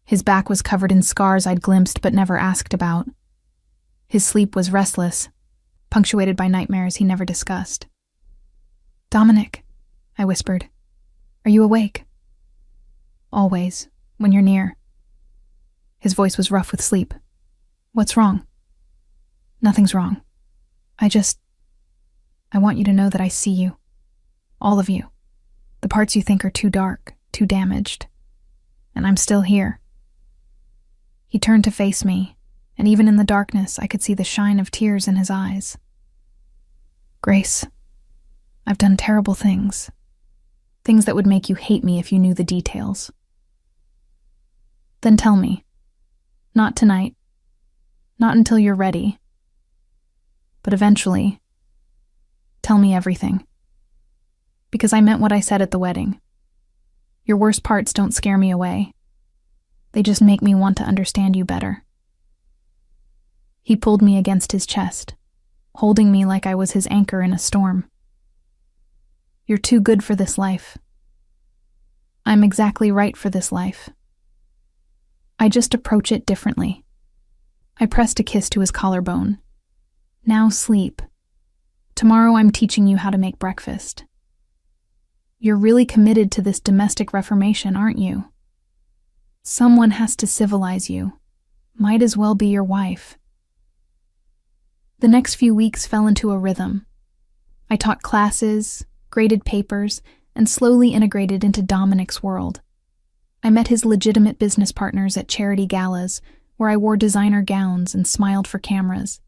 His back was covered in scars I'd glimpsed but never asked about. His sleep was restless, punctuated by nightmares he never discussed. "Dominic," I whispered, "are you awake?" "Always, when you're near." His voice was rough with sleep. "What's wrong?" "Nothing's wrong. I want you to know that I see you. All of you. The parts you think are too dark, too damaged. And I'm still here." He turned to face me, and even in the darkness, I could see the shine of tears in his eyes. "Grace, I've done terrible things. Things that would make you hate me if you knew the details." "Then tell me. Not tonight. Not until you're ready. But eventually, tell me everything. Because I meant what I said at the wedding. Your worst parts don't scare me away. They just make me want to understand you better." He pulled me against his chest, holding me like I was his anchor in a storm. "You're too good for this life. I'm exactly right for this life. I just approach it differently." I pressed a kiss to his collarbone. "Now sleep. Tomorrow I'm teaching you how to make breakfast. You're really committed to this domestic reformation, aren't you? Someone has to civilize you. Might as well be your wife." The next few weeks fell into a rhythm. I taught classes, graded papers, and slowly integrated into Dominic's world. I met his legitimate business partners at charity galas, where I wore designer gowns and smiled for cameras.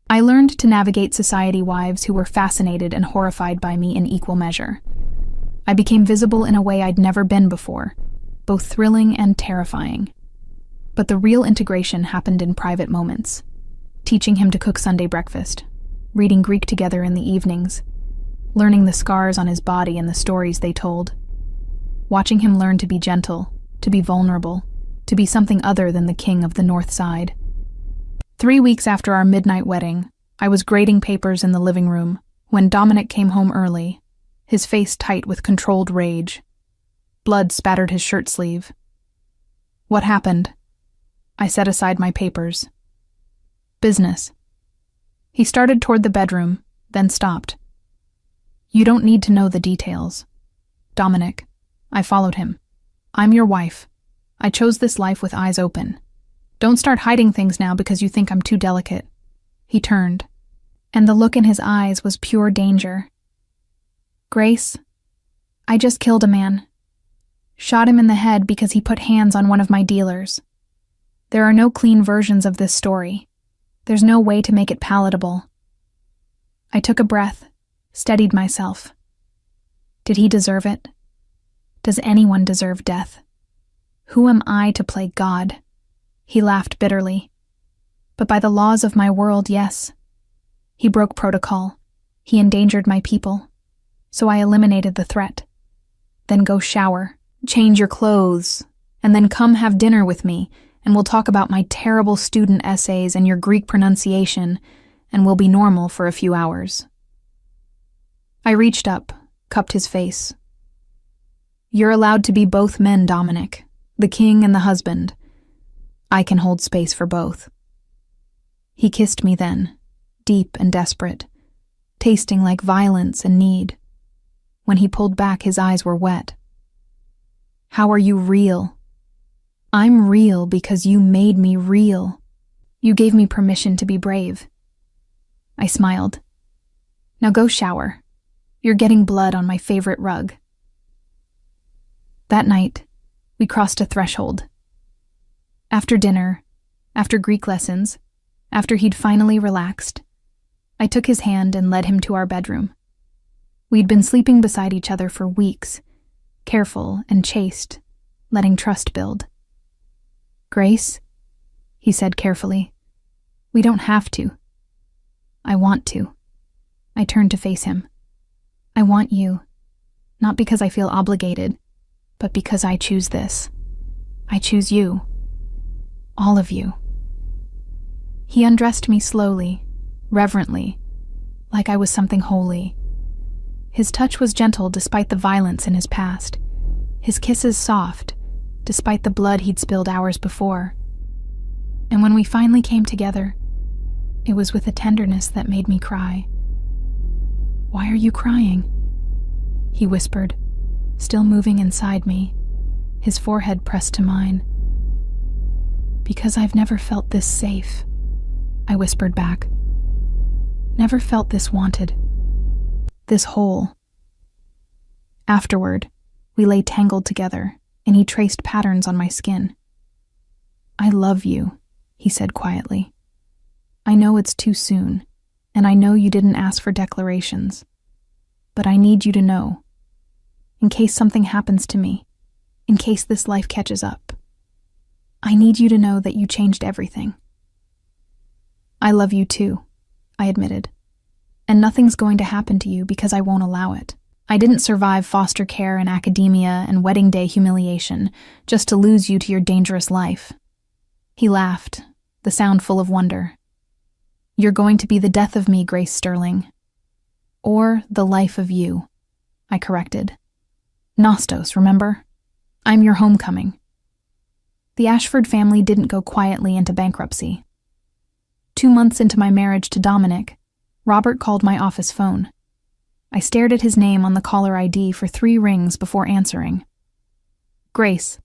I learned to navigate society wives who were fascinated and horrified by me in equal measure. I became visible in a way I'd never been before, both thrilling and terrifying. But the real integration happened in private moments. Teaching him to cook Sunday breakfast, reading Greek together in the evenings, learning the scars on his body and the stories they told. Watching him learn to be gentle, to be vulnerable, to be something other than the king of the North Side. 3 weeks after our midnight wedding, I was grading papers in the living room when Dominic came home early, his face tight with controlled rage. Blood spattered his shirt sleeve. "What happened?" I set aside my papers. "Business." He started toward the bedroom, then stopped. "You don't need to know the details. Dominic." I followed him. "I'm your wife. I chose this life with eyes open. Don't start hiding things now because you think I'm too delicate." He turned, and the look in his eyes was pure danger. "Grace, I just killed a man. Shot him in the head because he put hands on one of my dealers. There are no clean versions of this story. There's no way to make it palatable." I took a breath, steadied myself. Did he deserve it? Does anyone deserve death? Who am I to play God? He laughed bitterly. "But by the laws of my world, yes. He broke protocol. He endangered my people. So I eliminated the threat. Then go shower, change your clothes, and then come have dinner with me, and we'll talk about my terrible student essays and your Greek pronunciation, and we'll be normal for a few hours." I reached up, cupped his face. "You're allowed to be both men, Dominic, the king and the husband. I can hold space for both." He kissed me then, deep and desperate, tasting like violence and need. When he pulled back, his eyes were wet. "How are you real?" "I'm real because you made me real. You gave me permission to be brave." I smiled. "Now go shower. You're getting blood on my favorite rug." That night, we crossed a threshold. After dinner, after Greek lessons, after he'd finally relaxed, I took his hand and led him to our bedroom. We'd been sleeping beside each other for weeks, careful and chaste, letting trust build. "Grace," he said carefully, "we don't have to. I want to." I turned to face him. "I want you, not because I feel obligated, but because I choose this. I choose you. All of you." He undressed me slowly, reverently, like I was something holy. His touch was gentle despite the violence in his past, his kisses soft, despite the blood he'd spilled hours before. And when we finally came together, it was with a tenderness that made me cry. "Why are you crying?" he whispered, still moving inside me, his forehead pressed to mine. "Because I've never felt this safe," I whispered back. "Never felt this wanted, this whole." Afterward, we lay tangled together, and he traced patterns on my skin. "I love you," he said quietly. "I know it's too soon, and I know you didn't ask for declarations, but I need you to know, in case something happens to me, in case this life catches up. I need you to know that you changed everything." "I love you too," I admitted, "and nothing's going to happen to you because I won't allow it. I didn't survive foster care and academia and wedding day humiliation just to lose you to your dangerous life." He laughed, the sound full of wonder. "You're going to be the death of me, Grace Sterling. Or the life of you," I corrected. "Nostos, remember? I'm your homecoming." The Ashford family didn't go quietly into bankruptcy. 2 months into my marriage to Dominic, Robert called my office phone. I stared at his name on the caller ID for 3 rings before answering. "Grace."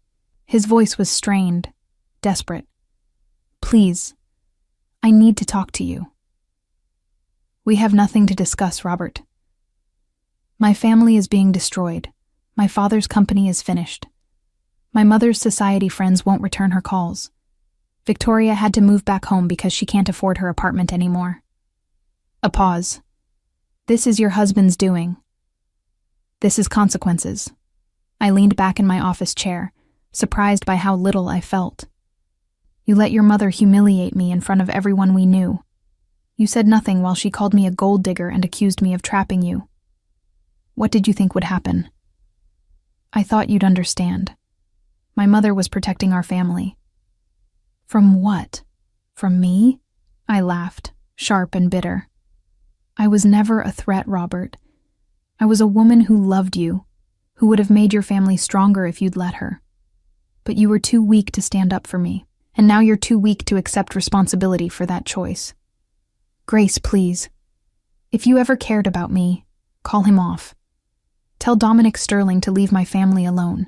His voice was strained, desperate. "Please, I need to talk to you." "We have nothing to discuss, Robert. My family is being destroyed. My father's company is finished. My mother's society friends won't return her calls. Victoria had to move back home because she can't afford her apartment anymore." A pause. "This is your husband's doing. This is consequences." I leaned back in my office chair, surprised by how little I felt. "You let your mother humiliate me in front of everyone we knew. You said nothing while she called me a gold digger and accused me of trapping you. What did you think would happen?" "I thought you'd understand. My mother was protecting our family." "From what? From me?" I laughed, sharp and bitter. "I was never a threat, Robert. I was a woman who loved you, who would have made your family stronger if you'd let her. But you were too weak to stand up for me, and now you're too weak to accept responsibility for that choice. Grace, please. If you ever cared about me, call him off. Tell Dominic Sterling to leave my family alone."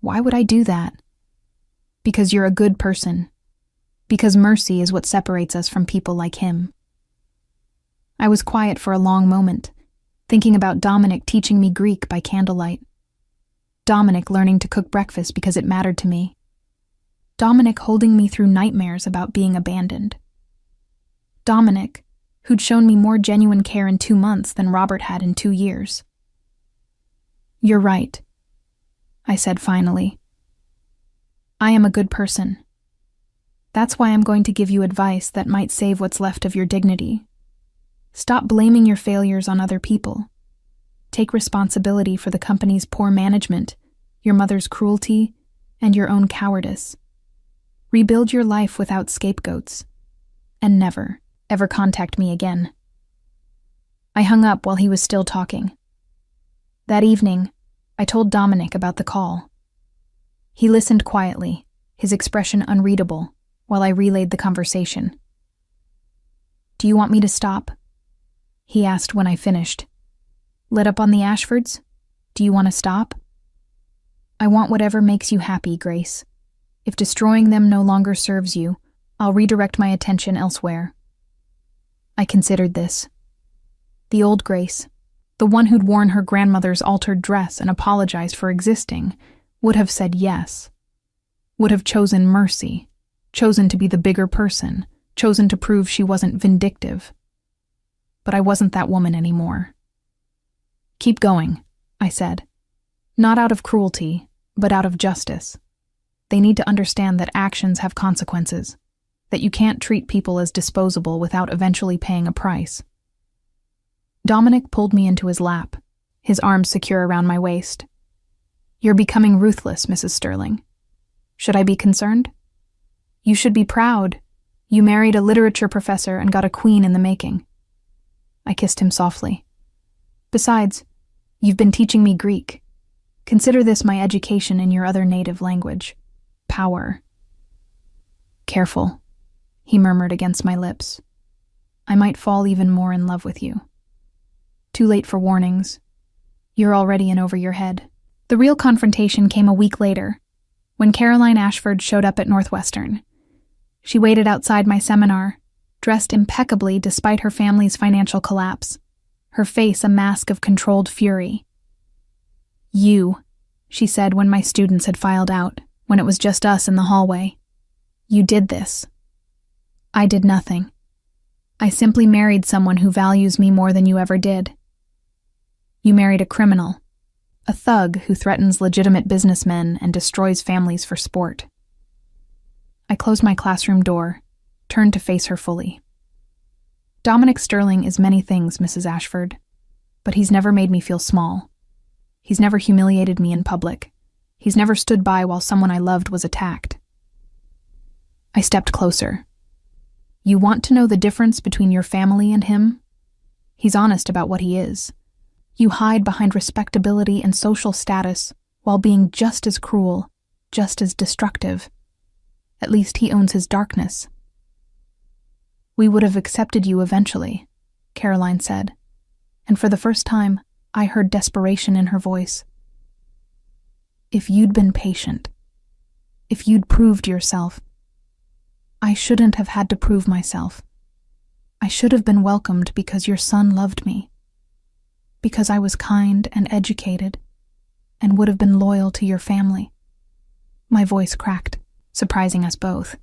"Why would I do that?" "Because you're a good person. Because mercy is what separates us from people like him." I was quiet for a long moment, thinking about Dominic teaching me Greek by candlelight. Dominic learning to cook breakfast because it mattered to me. Dominic holding me through nightmares about being abandoned. Dominic, who'd shown me more genuine care in 2 months than Robert had in 2 years. "You're right," I said finally. "I am a good person. That's why I'm going to give you advice that might save what's left of your dignity. Stop blaming your failures on other people. Take responsibility for the company's poor management, your mother's cruelty, and your own cowardice. Rebuild your life without scapegoats. And never, ever contact me again." I hung up while he was still talking. That evening, I told Dominic about the call. He listened quietly, his expression unreadable, while I relayed the conversation. "Do you want me to stop?" he asked when I finished. "Let up on the Ashfords? Do you want to stop?" "I want whatever makes you happy, Grace. If destroying them no longer serves you, I'll redirect my attention elsewhere." I considered this. The old Grace, the one who'd worn her grandmother's altered dress and apologized for existing, would have said yes. Would have chosen mercy, chosen to be the bigger person, chosen to prove she wasn't vindictive. but I wasn't that woman anymore. "Keep going," I said. "Not out of cruelty, but out of justice. They need to understand that actions have consequences, that you can't treat people as disposable without eventually paying a price." Dominic pulled me into his lap, his arms secure around my waist. "You're becoming ruthless, Mrs. Sterling. Should I be concerned? You should be proud. You married a literature professor and got a queen in the making." I kissed him softly. "Besides, you've been teaching me Greek. Consider this my education in your other native language. Power." "Careful," he murmured against my lips. "I might fall even more in love with you. Too late for warnings. You're already in over your head." The real confrontation came a week later, when Caroline Ashford showed up at Northwestern. She waited outside my seminar, dressed impeccably despite her family's financial collapse, her face a mask of controlled fury. "You," she said when my students had filed out, when it was just us in the hallway. "You did this." "I did nothing. I simply married someone who values me more than you ever did." "You married a criminal, a thug who threatens legitimate businessmen and destroys families for sport." I closed my classroom door, turned to face her fully. "Dominic Sterling is many things, Mrs. Ashford, but he's never made me feel small. He's never humiliated me in public. He's never stood by while someone I loved was attacked." I stepped closer. "You want to know the difference between your family and him? He's honest about what he is. You hide behind respectability and social status while being just as cruel, just as destructive. At least he owns his darkness." "We would have accepted you eventually," Caroline said, and for the first time, I heard desperation in her voice. "If you'd been patient, if you'd proved yourself, I shouldn't have had to prove myself. I should have been welcomed because your son loved me, because I was kind and educated, and would have been loyal to your family." My voice cracked, surprising us both.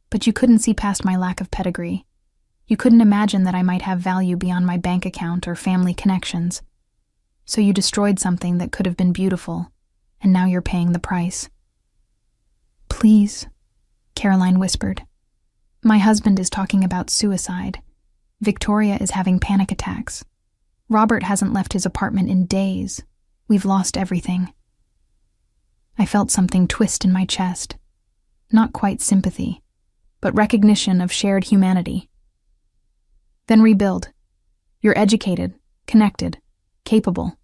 "But you couldn't see past my lack of pedigree. You couldn't imagine that I might have value beyond my bank account or family connections. So you destroyed something that could have been beautiful, and now you're paying the price." "Please," Caroline whispered. "My husband is talking about suicide. Victoria is having panic attacks. Robert hasn't left his apartment in days. We've lost everything." I felt something twist in my chest. Not quite sympathy, but recognition of shared humanity. "Then rebuild. You're educated, connected, capable.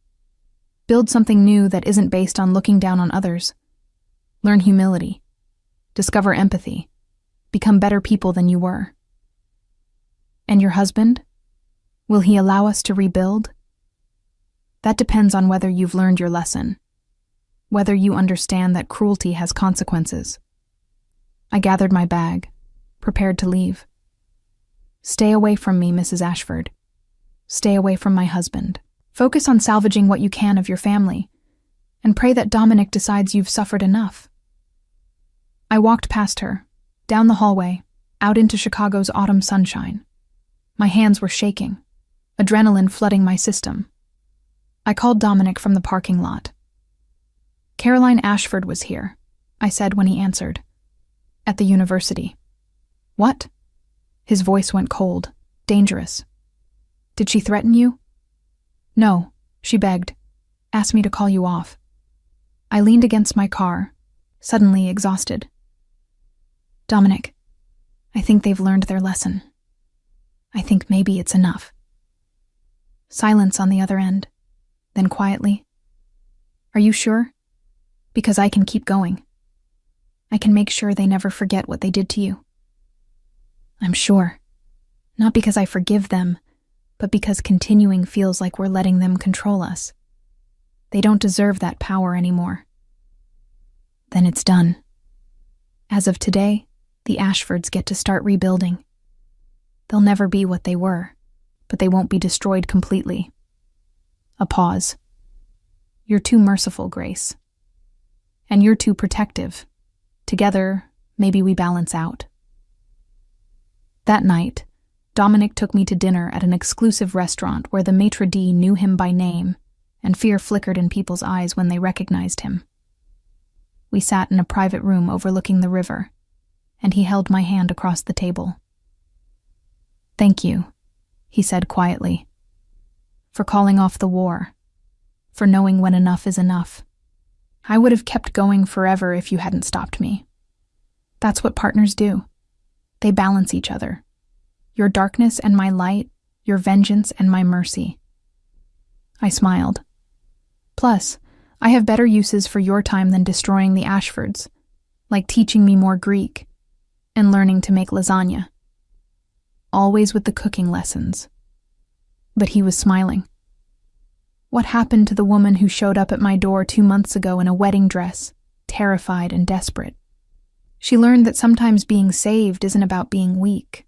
Build something new that isn't based on looking down on others. Learn humility. Discover empathy. Become better people than you were." "And your husband? Will he allow us to rebuild?" "That depends on whether you've learned your lesson, whether you understand that cruelty has consequences." I gathered my bag, prepared to leave. "Stay away from me, Mrs. Ashford. Stay away from my husband. Focus on salvaging what you can of your family, and pray that Dominic decides you've suffered enough." I walked past her, down the hallway, out into Chicago's autumn sunshine. My hands were shaking, adrenaline flooding my system. I called Dominic from the parking lot. "Caroline Ashford was here," I said when he answered. "At the university." "What?" His voice went cold, dangerous. "Did she threaten you?" "No," she begged. "Asked me to call you off." I leaned against my car, suddenly exhausted. "Dominic, I think they've learned their lesson. I think maybe it's enough." Silence on the other end, then quietly, "Are you sure? Because I can keep going. I can make sure they never forget what they did to you." "I'm sure. Not because I forgive them, but because continuing feels like we're letting them control us. They don't deserve that power anymore." "Then it's done. As of today, the Ashfords get to start rebuilding. They'll never be what they were, but they won't be destroyed completely." A pause. "You're too merciful, Grace. And you're too protective. Together, maybe we balance out." That night, Dominic took me to dinner at an exclusive restaurant where the maitre d' knew him by name, and fear flickered in people's eyes when they recognized him. We sat in a private room overlooking the river, and he held my hand across the table. "Thank you," he said quietly, "for calling off the war, for knowing when enough is enough. I would have kept going forever if you hadn't stopped me. That's what partners do. They balance each other. Your darkness and my light, your vengeance and my mercy." I smiled. "Plus, I have better uses for your time than destroying the Ashfords, like teaching me more Greek and learning to make lasagna. Always with the cooking lessons." But he was smiling. "What happened to the woman who showed up at my door 2 months ago in a wedding dress, terrified and desperate? She learned that sometimes being saved isn't about being weak.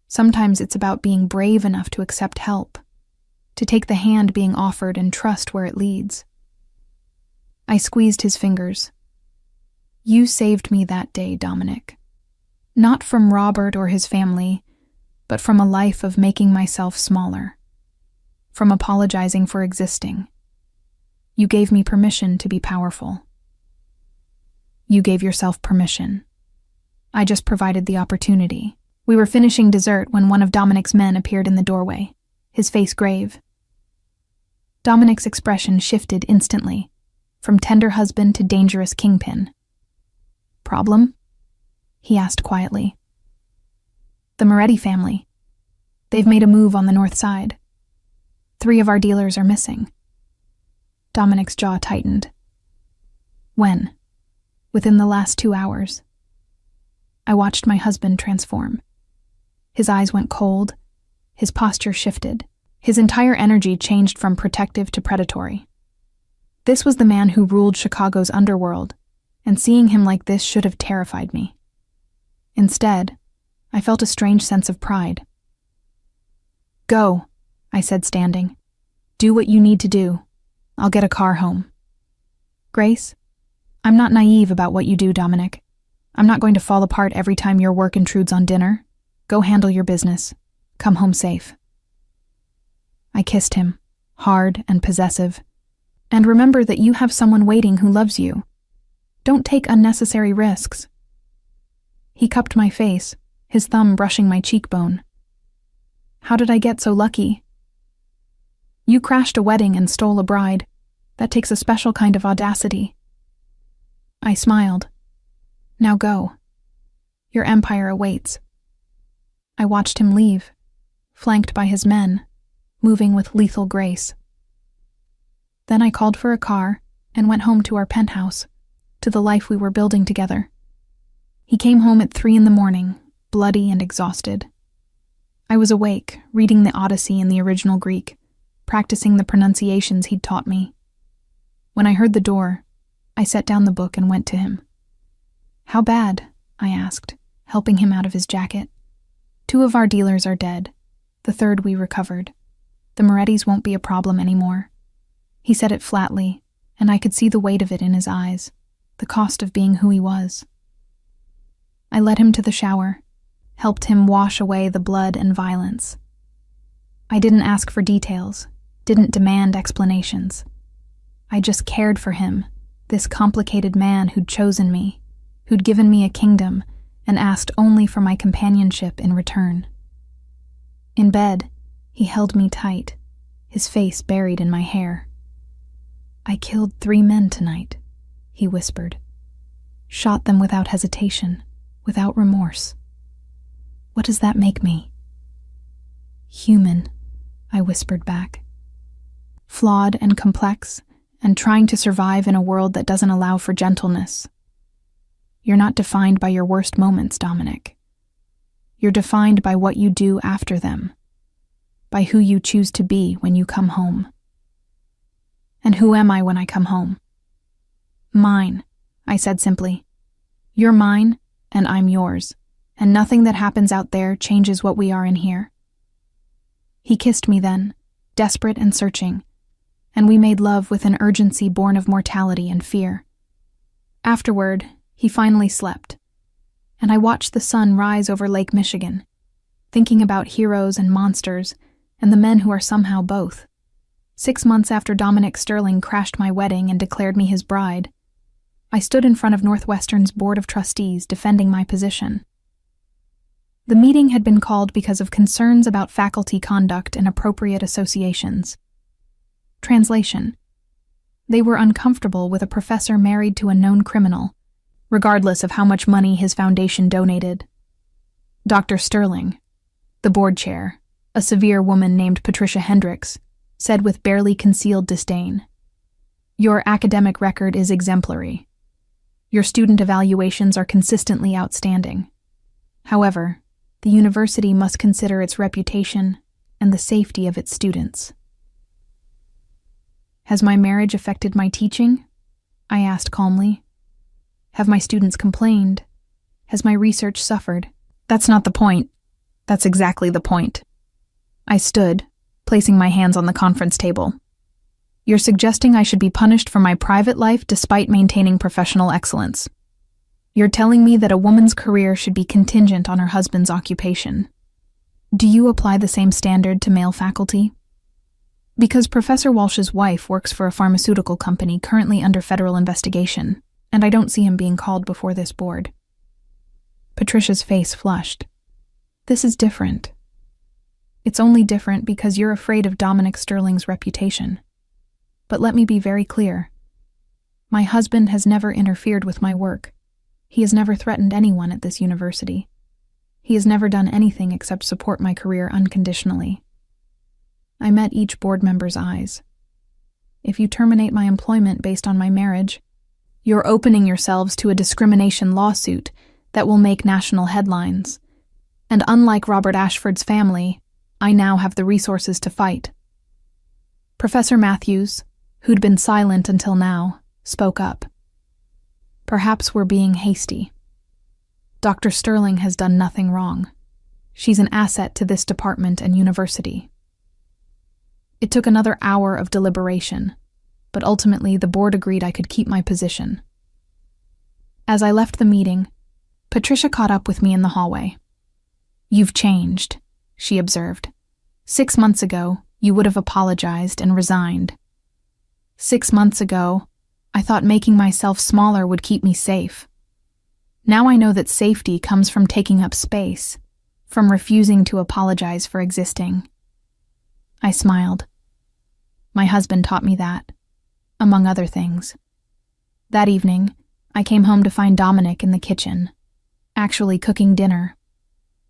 Sometimes it's about being brave enough to accept help, to take the hand being offered and trust where it leads." I squeezed his fingers. "You saved me that day, Dominic. Not from Robert or his family, but from a life of making myself smaller, from apologizing for existing. You gave me permission to be powerful." "You gave yourself permission. I just provided the opportunity." We were finishing dessert when one of Dominic's men appeared in the doorway, his face grave. Dominic's expression shifted instantly, from tender husband to dangerous kingpin. "Problem?" he asked quietly. "The Moretti family. They've made a move on the north side. 3 of our dealers are missing." Dominic's jaw tightened. "When?" "Within the last 2 hours." I watched my husband transform. His eyes went cold, his posture shifted, his entire energy changed from protective to predatory. This was the man who ruled Chicago's underworld, and seeing him like this should have terrified me. Instead, I felt a strange sense of pride. "Go," I said, standing. "Do what you need to do. I'll get a car home." "Grace, I'm not naive about what you do, Dominic. I'm not going to fall apart every time your work intrudes on dinner. Go handle your business. Come home safe." I kissed him, hard and possessive. "And remember that you have someone waiting who loves you. Don't take unnecessary risks." He cupped my face, his thumb brushing my cheekbone. "How did I get so lucky?" "You crashed a wedding and stole a bride. That takes a special kind of audacity." I smiled. "Now go. Your empire awaits." I watched him leave, flanked by his men, moving with lethal grace. Then I called for a car and went home to our penthouse, to the life we were building together. He came home at 3 a.m, bloody and exhausted. I was awake, reading the Odyssey in the original Greek, practicing the pronunciations he'd taught me. When I heard the door, I set down the book and went to him. "How bad?" I asked, helping him out of his jacket. 2 of our dealers are dead. The 3rd we recovered. The Morettis won't be a problem anymore." He said it flatly, and I could see the weight of it in his eyes, the cost of being who he was. I led him to the shower, helped him wash away the blood and violence. I didn't ask for details, didn't demand explanations. I just cared for him, this complicated man who'd chosen me, who'd given me a kingdom, and asked only for my companionship in return. In bed, he held me tight, his face buried in my hair. "I killed 3 men tonight," he whispered. "Shot them without hesitation, without remorse. What does that make me?" "Human," I whispered back. "Flawed and complex, and trying to survive in a world that doesn't allow for gentleness. You're not defined by your worst moments, Dominic. You're defined by what you do after them, by who you choose to be when you come home." "And who am I when I come home?" "Mine," I said simply. "You're mine, and I'm yours, and nothing that happens out there changes what we are in here." He kissed me then, desperate and searching, and we made love with an urgency born of mortality and fear. Afterward, he finally slept, and I watched the sun rise over Lake Michigan, thinking about heroes and monsters, and the men who are somehow both. 6 months after Dominic Sterling crashed my wedding and declared me his bride, I stood in front of Northwestern's Board of Trustees defending my position. The meeting had been called because of concerns about faculty conduct and appropriate associations. Translation: they were uncomfortable with a professor married to a known criminal, regardless of how much money his foundation donated. Dr. Sterling, the board chair, a severe woman named Patricia Hendricks, said with barely concealed disdain, "Your academic record is exemplary. Your student evaluations are consistently outstanding. However, the university must consider its reputation and the safety of its students." "Has my marriage affected my teaching?" I asked calmly. "Have my students complained? Has my research suffered?" "That's not the point. That's exactly the point." I stood, placing my hands on the conference table. "You're suggesting I should be punished for my private life despite maintaining professional excellence. You're telling me that a woman's career should be contingent on her husband's occupation. Do you apply the same standard to male faculty?" "Because Professor Walsh's wife works for a pharmaceutical company currently under federal investigation, and I don't see him being called before this board." Patricia's face flushed. "This is different. It's only different because you're afraid of Dominic Sterling's reputation. But let me be very clear. My husband has never interfered with my work. He has never threatened anyone at this university. He has never done anything except support my career unconditionally." I met each board member's eyes. "If you terminate my employment based on my marriage, you're opening yourselves to a discrimination lawsuit that will make national headlines. And unlike Robert Ashford's family, I now have the resources to fight." Professor Matthews, who'd been silent until now, spoke up. "Perhaps we're being hasty. Dr. Sterling has done nothing wrong. She's an asset to this department and university." It took another hour of deliberation, but ultimately the board agreed I could keep my position. As I left the meeting, Patricia caught up with me in the hallway. "You've changed," she observed. 6 months ago, you would have apologized and resigned. 6 months ago, I thought making myself smaller would keep me safe. Now I know that safety comes from taking up space, from refusing to apologize for existing." I smiled. My husband taught me that, among other things. That evening, I came home to find Dominic in the kitchen, actually cooking dinner.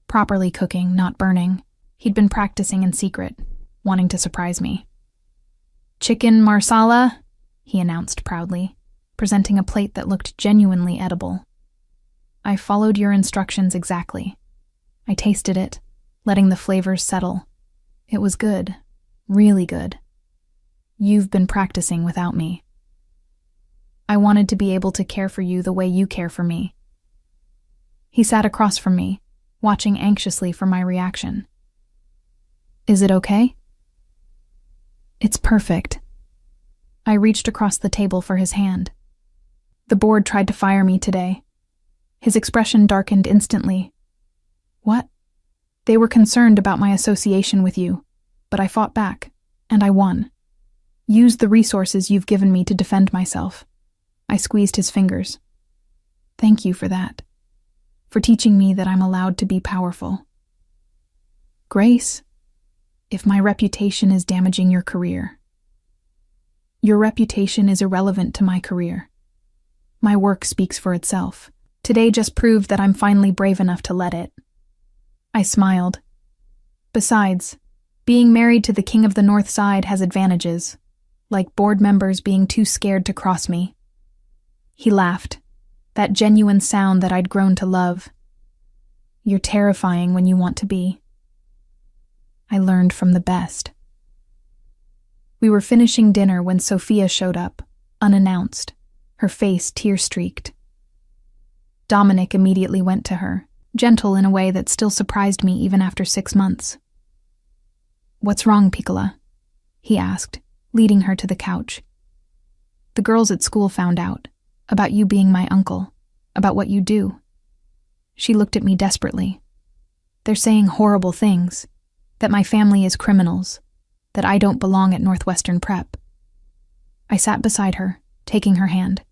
Properly cooking, not burning. He'd been practicing in secret, wanting to surprise me. "Chicken marsala," he announced proudly, presenting a plate that looked genuinely edible. "I followed your instructions exactly." I tasted it, letting the flavors settle. It was good, really good. "You've been practicing without me. I wanted to be able to care for you the way you care for me." He sat across from me, watching anxiously for my reaction. "Is it okay?" "It's perfect." I reached across the table for his hand. "The board tried to fire me today." His expression darkened instantly. "What?" "They were concerned about my association with you, but I fought back, and I won. Used the resources you've given me to defend myself." I squeezed his fingers. "Thank you for that. For teaching me that I'm allowed to be powerful." "Grace, if my reputation is damaging your career." "Your reputation is irrelevant to my career. My work speaks for itself. Today just proved that I'm finally brave enough to let it." I smiled. "Besides, being married to the King of the North Side has advantages, like board members being too scared to cross me." He laughed, that genuine sound that I'd grown to love. "You're terrifying when you want to be." I learned from the best. We were finishing dinner when Sophia showed up, unannounced, her face tear-streaked. Dominic immediately went to her, gentle in a way that still surprised me even after 6 months. "What's wrong, Piccola?" he asked, leading her to the couch. "The girls at school found out, about you being my uncle, about what you do." She looked at me desperately. They're saying horrible things, that my family is criminals, that I don't belong at Northwestern Prep. I sat beside her, taking her hand.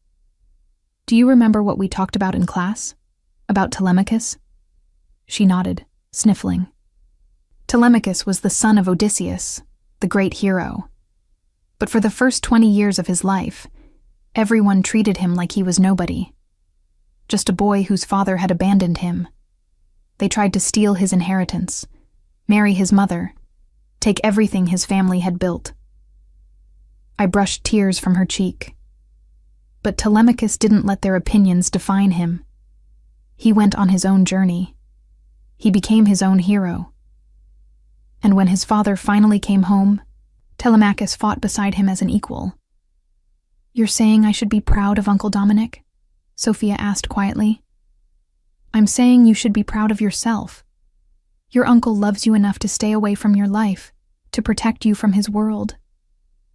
Do you remember what we talked about in class? About Telemachus? She nodded, sniffling. Telemachus was the son of Odysseus, the great hero. But for the first 20 years of his life, everyone treated him like he was nobody. Just a boy whose father had abandoned him. They tried to steal his inheritance, marry his mother, take everything his family had built. I brushed tears from her cheek. But Telemachus didn't let their opinions define him. He went on his own journey. He became his own hero. And when his father finally came home, Telemachus fought beside him as an equal. You're saying I should be proud of Uncle Dominic? Sophia asked quietly. I'm saying you should be proud of yourself. Your uncle loves you enough to stay away from your life, to protect you from his world.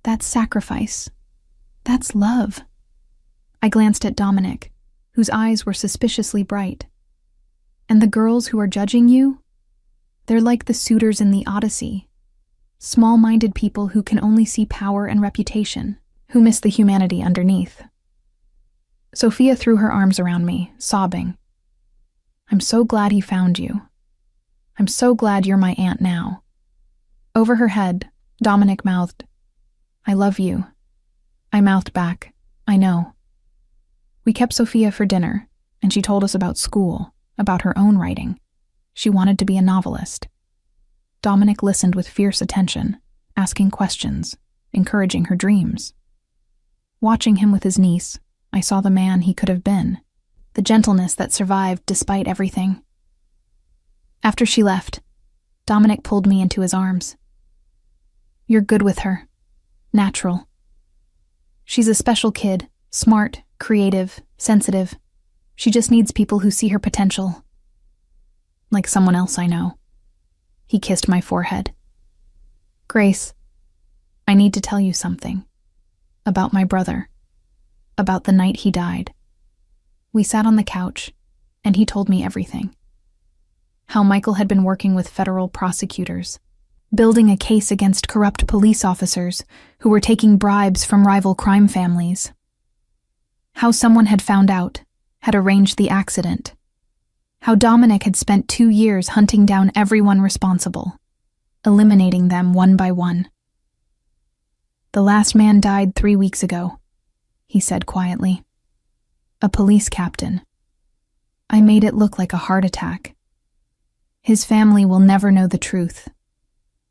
That's sacrifice. That's love. I glanced at Dominic, whose eyes were suspiciously bright. And the girls who are judging you? They're like the suitors in the Odyssey. Small-minded people who can only see power and reputation, who miss the humanity underneath. Sophia threw her arms around me, sobbing. I'm so glad he found you. I'm so glad you're my aunt now. Over her head, Dominic mouthed, I love you. I mouthed back, I know. We kept Sophia for dinner, and she told us about school, about her own writing. She wanted to be a novelist. Dominic listened with fierce attention, asking questions, encouraging her dreams. Watching him with his niece, I saw the man he could have been, the gentleness that survived despite everything. After she left, Dominic pulled me into his arms. You're good with her. Natural. She's a special kid, smart, creative, sensitive. She just needs people who see her potential. Like someone else I know. He kissed my forehead. Grace, I need to tell you something. About my brother. About the night he died. We sat on the couch, and he told me everything. How Michael had been working with federal prosecutors, building a case against corrupt police officers who were taking bribes from rival crime families. How someone had found out, had arranged the accident. How Dominic had spent 2 years hunting down everyone responsible, eliminating them one by one. The last man died 3 weeks ago, he said quietly. A police captain. I made it look like a heart attack. His family will never know the truth.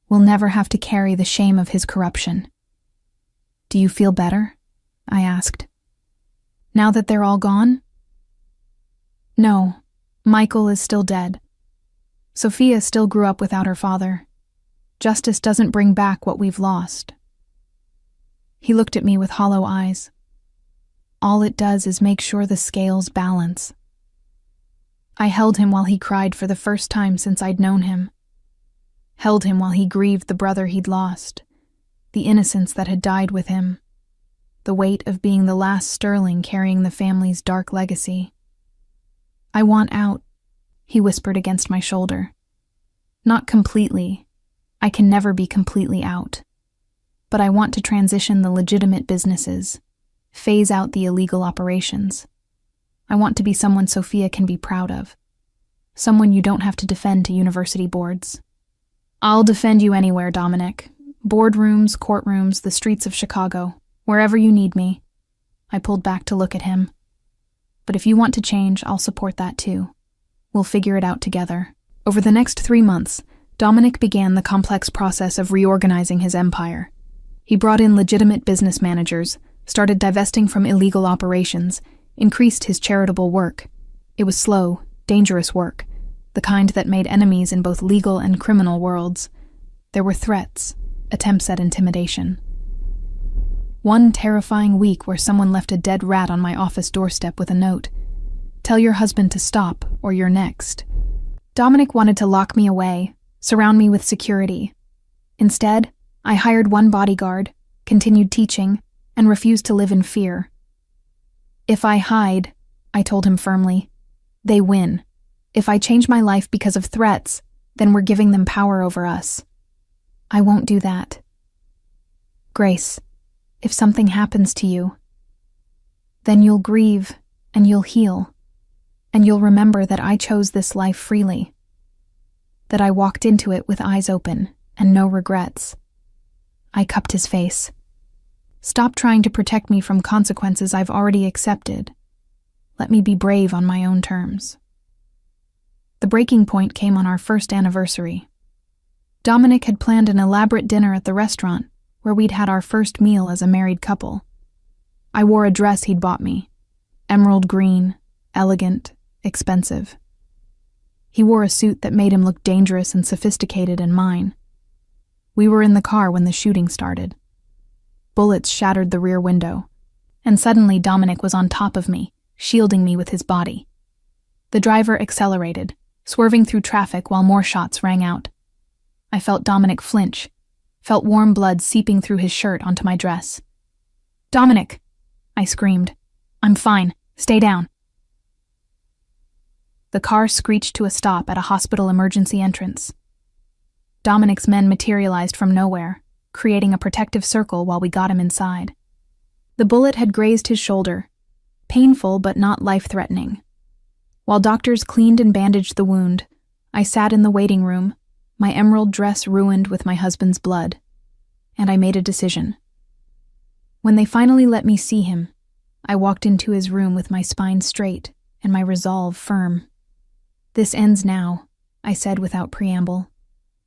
Will never have to carry the shame of his corruption. Do you feel better? I asked. Now that they're all gone? No, Michael is still dead. Sophia still grew up without her father. Justice doesn't bring back what we've lost. He looked at me with hollow eyes. All it does is make sure the scales balance. I held him while he cried for the first time since I'd known him. Held him while he grieved the brother he'd lost, the innocence that had died with him, the weight of being the last sterling carrying the family's dark legacy. I want out, he whispered against my shoulder. Not completely. I can never be completely out. But I want to transition the legitimate businesses, phase out the illegal operations. I want to be someone Sophia can be proud of. Someone you don't have to defend to university boards. I'll defend you anywhere, Dominic. Boardrooms, courtrooms, the streets of Chicago, wherever you need me. I pulled back to look at him. But if you want to change, I'll support that too. We'll figure it out together. Over the next 3 months, Dominic began the complex process of reorganizing his empire. He brought in legitimate business managers, started divesting from illegal operations, increased his charitable work. It was slow, dangerous work, the kind that made enemies in both legal and criminal worlds. There were threats, attempts at intimidation. One terrifying week where someone left a dead rat on my office doorstep with a note. Tell your husband to stop, or you're next. Dominic wanted to lock me away, surround me with security. Instead, I hired one bodyguard, continued teaching, and refused to live in fear. If I hide, I told him firmly, they win. If I change my life because of threats, then we're giving them power over us. I won't do that. Grace, if something happens to you, then you'll grieve and you'll heal, and you'll remember that I chose this life freely, that I walked into it with eyes open and no regrets. I cupped his face. Stop trying to protect me from consequences I've already accepted. Let me be brave on my own terms. The breaking point came on our first anniversary. Dominic had planned an elaborate dinner at the restaurant where we'd had our first meal as a married couple. I wore a dress he'd bought me, emerald green, elegant, expensive. He wore a suit that made him look dangerous and sophisticated in mine. We were in the car when the shooting started. Bullets shattered the rear window, and suddenly Dominic was on top of me, shielding me with his body. The driver accelerated, swerving through traffic while more shots rang out. I felt Dominic flinch, felt warm blood seeping through his shirt onto my dress. "Dominic!" I screamed. "I'm fine. Stay down." The car screeched to a stop at a hospital emergency entrance. Dominic's men materialized from nowhere, creating a protective circle while we got him inside. The bullet had grazed his shoulder, painful but not life-threatening. While doctors cleaned and bandaged the wound, I sat in the waiting room, my emerald dress ruined with my husband's blood, and I made a decision. When they finally let me see him, I walked into his room with my spine straight and my resolve firm. "This ends now," I said without preamble.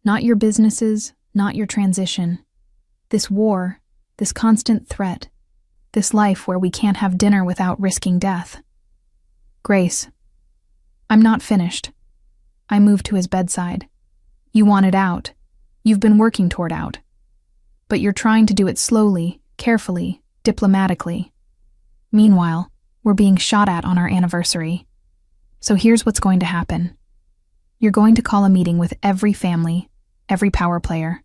"Not your businesses, not your transition. This war, this constant threat, this life where we can't have dinner without risking death." "Grace." "I'm not finished." I moved to his bedside. "You want it out. You've been working toward out. But you're trying to do it slowly, carefully, diplomatically. Meanwhile, we're being shot at on our anniversary. So here's what's going to happen. You're going to call a meeting with every family, every power player,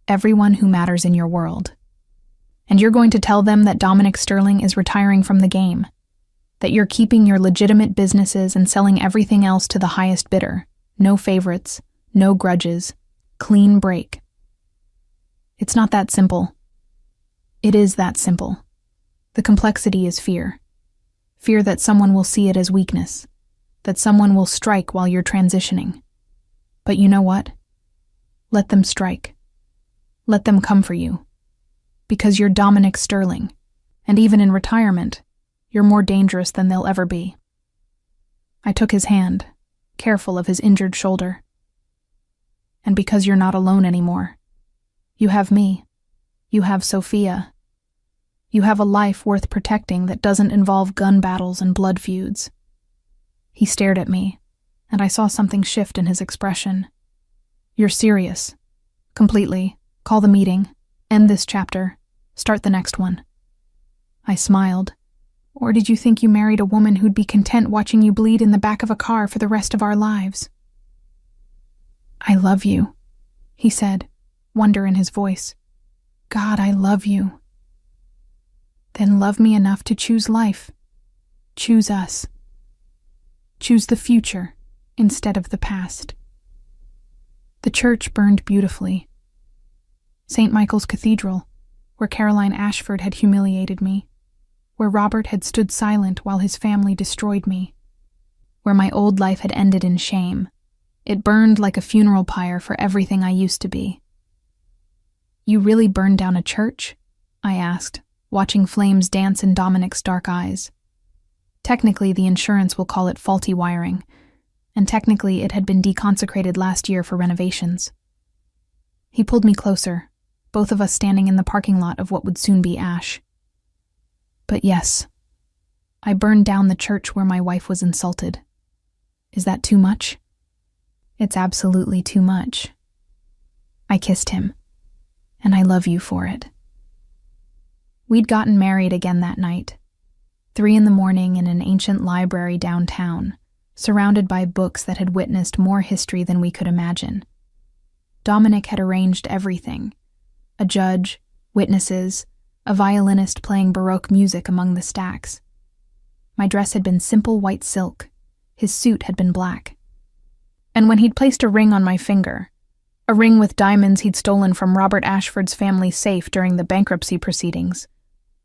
everyone who matters in your world. And you're going to tell them that Dominic Sterling is retiring from the game, that you're keeping your legitimate businesses and selling everything else to the highest bidder. No favorites, no grudges, clean break." It's not that simple. It is that simple. The complexity is fear. Fear that someone will see it as weakness, that someone will strike while you're transitioning. But you know what? Let them strike. Let them come for you. Because you're Dominic Sterling, and even in retirement, you're more dangerous than they'll ever be. I took his hand, careful of his injured shoulder. And because you're not alone anymore, you have me. You have Sophia. You have a life worth protecting that doesn't involve gun battles and blood feuds. He stared at me, and I saw something shift in his expression. "You're serious. Completely. Call the meeting. End this chapter. Start the next one." I smiled. "Or did you think you married a woman who'd be content watching you bleed in the back of a car for the rest of our lives?" "I love you," he said, wonder in his voice. "God, I love you." "Then love me enough to choose life. Choose us. Choose the future instead of the past." The church burned beautifully. St. Michael's Cathedral, where Caroline Ashford had humiliated me, where Robert had stood silent while his family destroyed me, where my old life had ended in shame. It burned like a funeral pyre for everything I used to be. "You really burned down a church?" I asked, watching flames dance in Dominic's dark eyes. Technically, the insurance will call it faulty wiring, and technically it had been deconsecrated last year for renovations. He pulled me closer, both of us standing in the parking lot of what would soon be ash. "But yes, I burned down the church where my wife was insulted. Is that too much?" "It's absolutely too much." I kissed him, and I love you for it. We'd gotten married again that night, 3 in the morning in an ancient library downtown, surrounded by books that had witnessed more history than we could imagine. Dominic had arranged everything: a judge, witnesses, a violinist playing Baroque music among the stacks. My dress had been simple white silk. His suit had been black. And when he'd placed a ring on my finger, a ring with diamonds he'd stolen from Robert Ashford's family safe during the bankruptcy proceedings,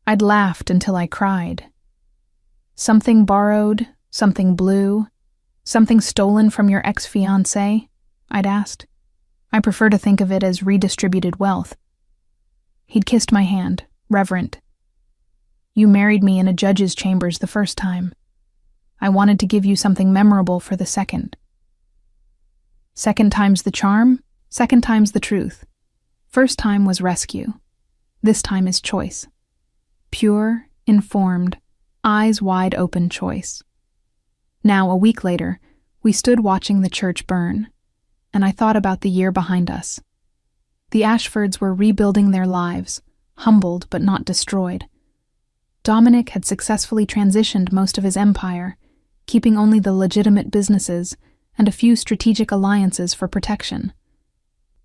I'd laughed until I cried. Something borrowed, something blue, something stolen from your ex-fiancé? I'd asked. I prefer to think of it as redistributed wealth. He'd kissed my hand, reverent. You married me in a judge's chambers the first time. I wanted to give you something memorable for the second. Second time's the charm, second time's the truth. First time was rescue. This time is choice. Pure, informed, eyes wide open choice. Now, a week later, we stood watching the church burn, and I thought about the year behind us. The Ashfords were rebuilding their lives, humbled but not destroyed. Dominic had successfully transitioned most of his empire, keeping only the legitimate businesses and a few strategic alliances for protection.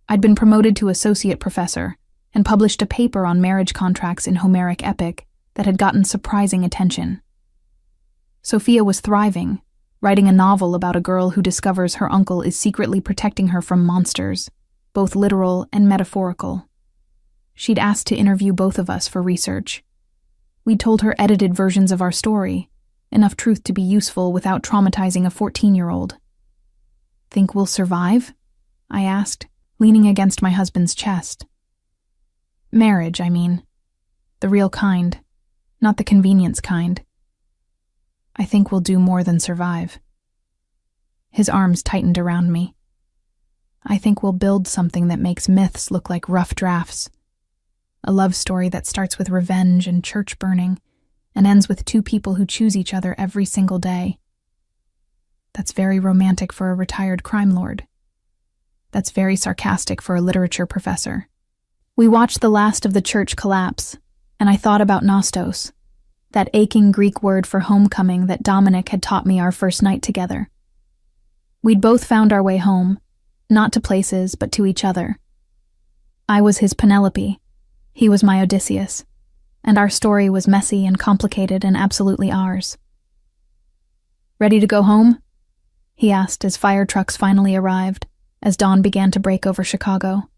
I'd been promoted to associate professor and published a paper on marriage contracts in Homeric epic that had gotten surprising attention. Sophia was thriving, writing a novel about a girl who discovers her uncle is secretly protecting her from monsters, both literal and metaphorical. She'd asked to interview both of us for research. We'd told her edited versions of our story, enough truth to be useful without traumatizing a 14-year-old. Think we'll survive? I asked, leaning against my husband's chest. Marriage, I mean. The real kind, not the convenience kind. I think we'll do more than survive. His arms tightened around me. I think we'll build something that makes myths look like rough drafts. A love story that starts with revenge and church burning and ends with two people who choose each other every single day. That's very romantic for a retired crime lord. That's very sarcastic for a literature professor. We watched the last of the church collapse, and I thought about Nostos, that aching Greek word for homecoming that Dominic had taught me our first night together. We'd both found our way home, not to places, but to each other. I was his Penelope, he was my Odysseus, and our story was messy and complicated and absolutely ours. Ready to go home? He asked as fire trucks finally arrived, as dawn began to break over Chicago.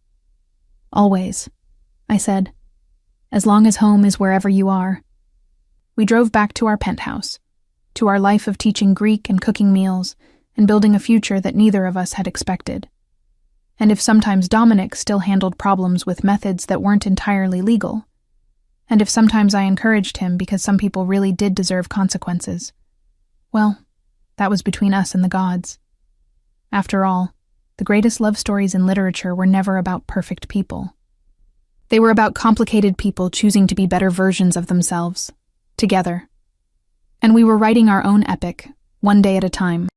Always, I said, as long as home is wherever you are. We drove back to our penthouse, to our life of teaching Greek and cooking meals and building a future that neither of us had expected. And if sometimes Dominic still handled problems with methods that weren't entirely legal, and if sometimes I encouraged him because some people really did deserve consequences, well, that was between us and the gods. After all, the greatest love stories in literature were never about perfect people. They were about complicated people choosing to be better versions of themselves, together. And we were writing our own epic, one day at a time.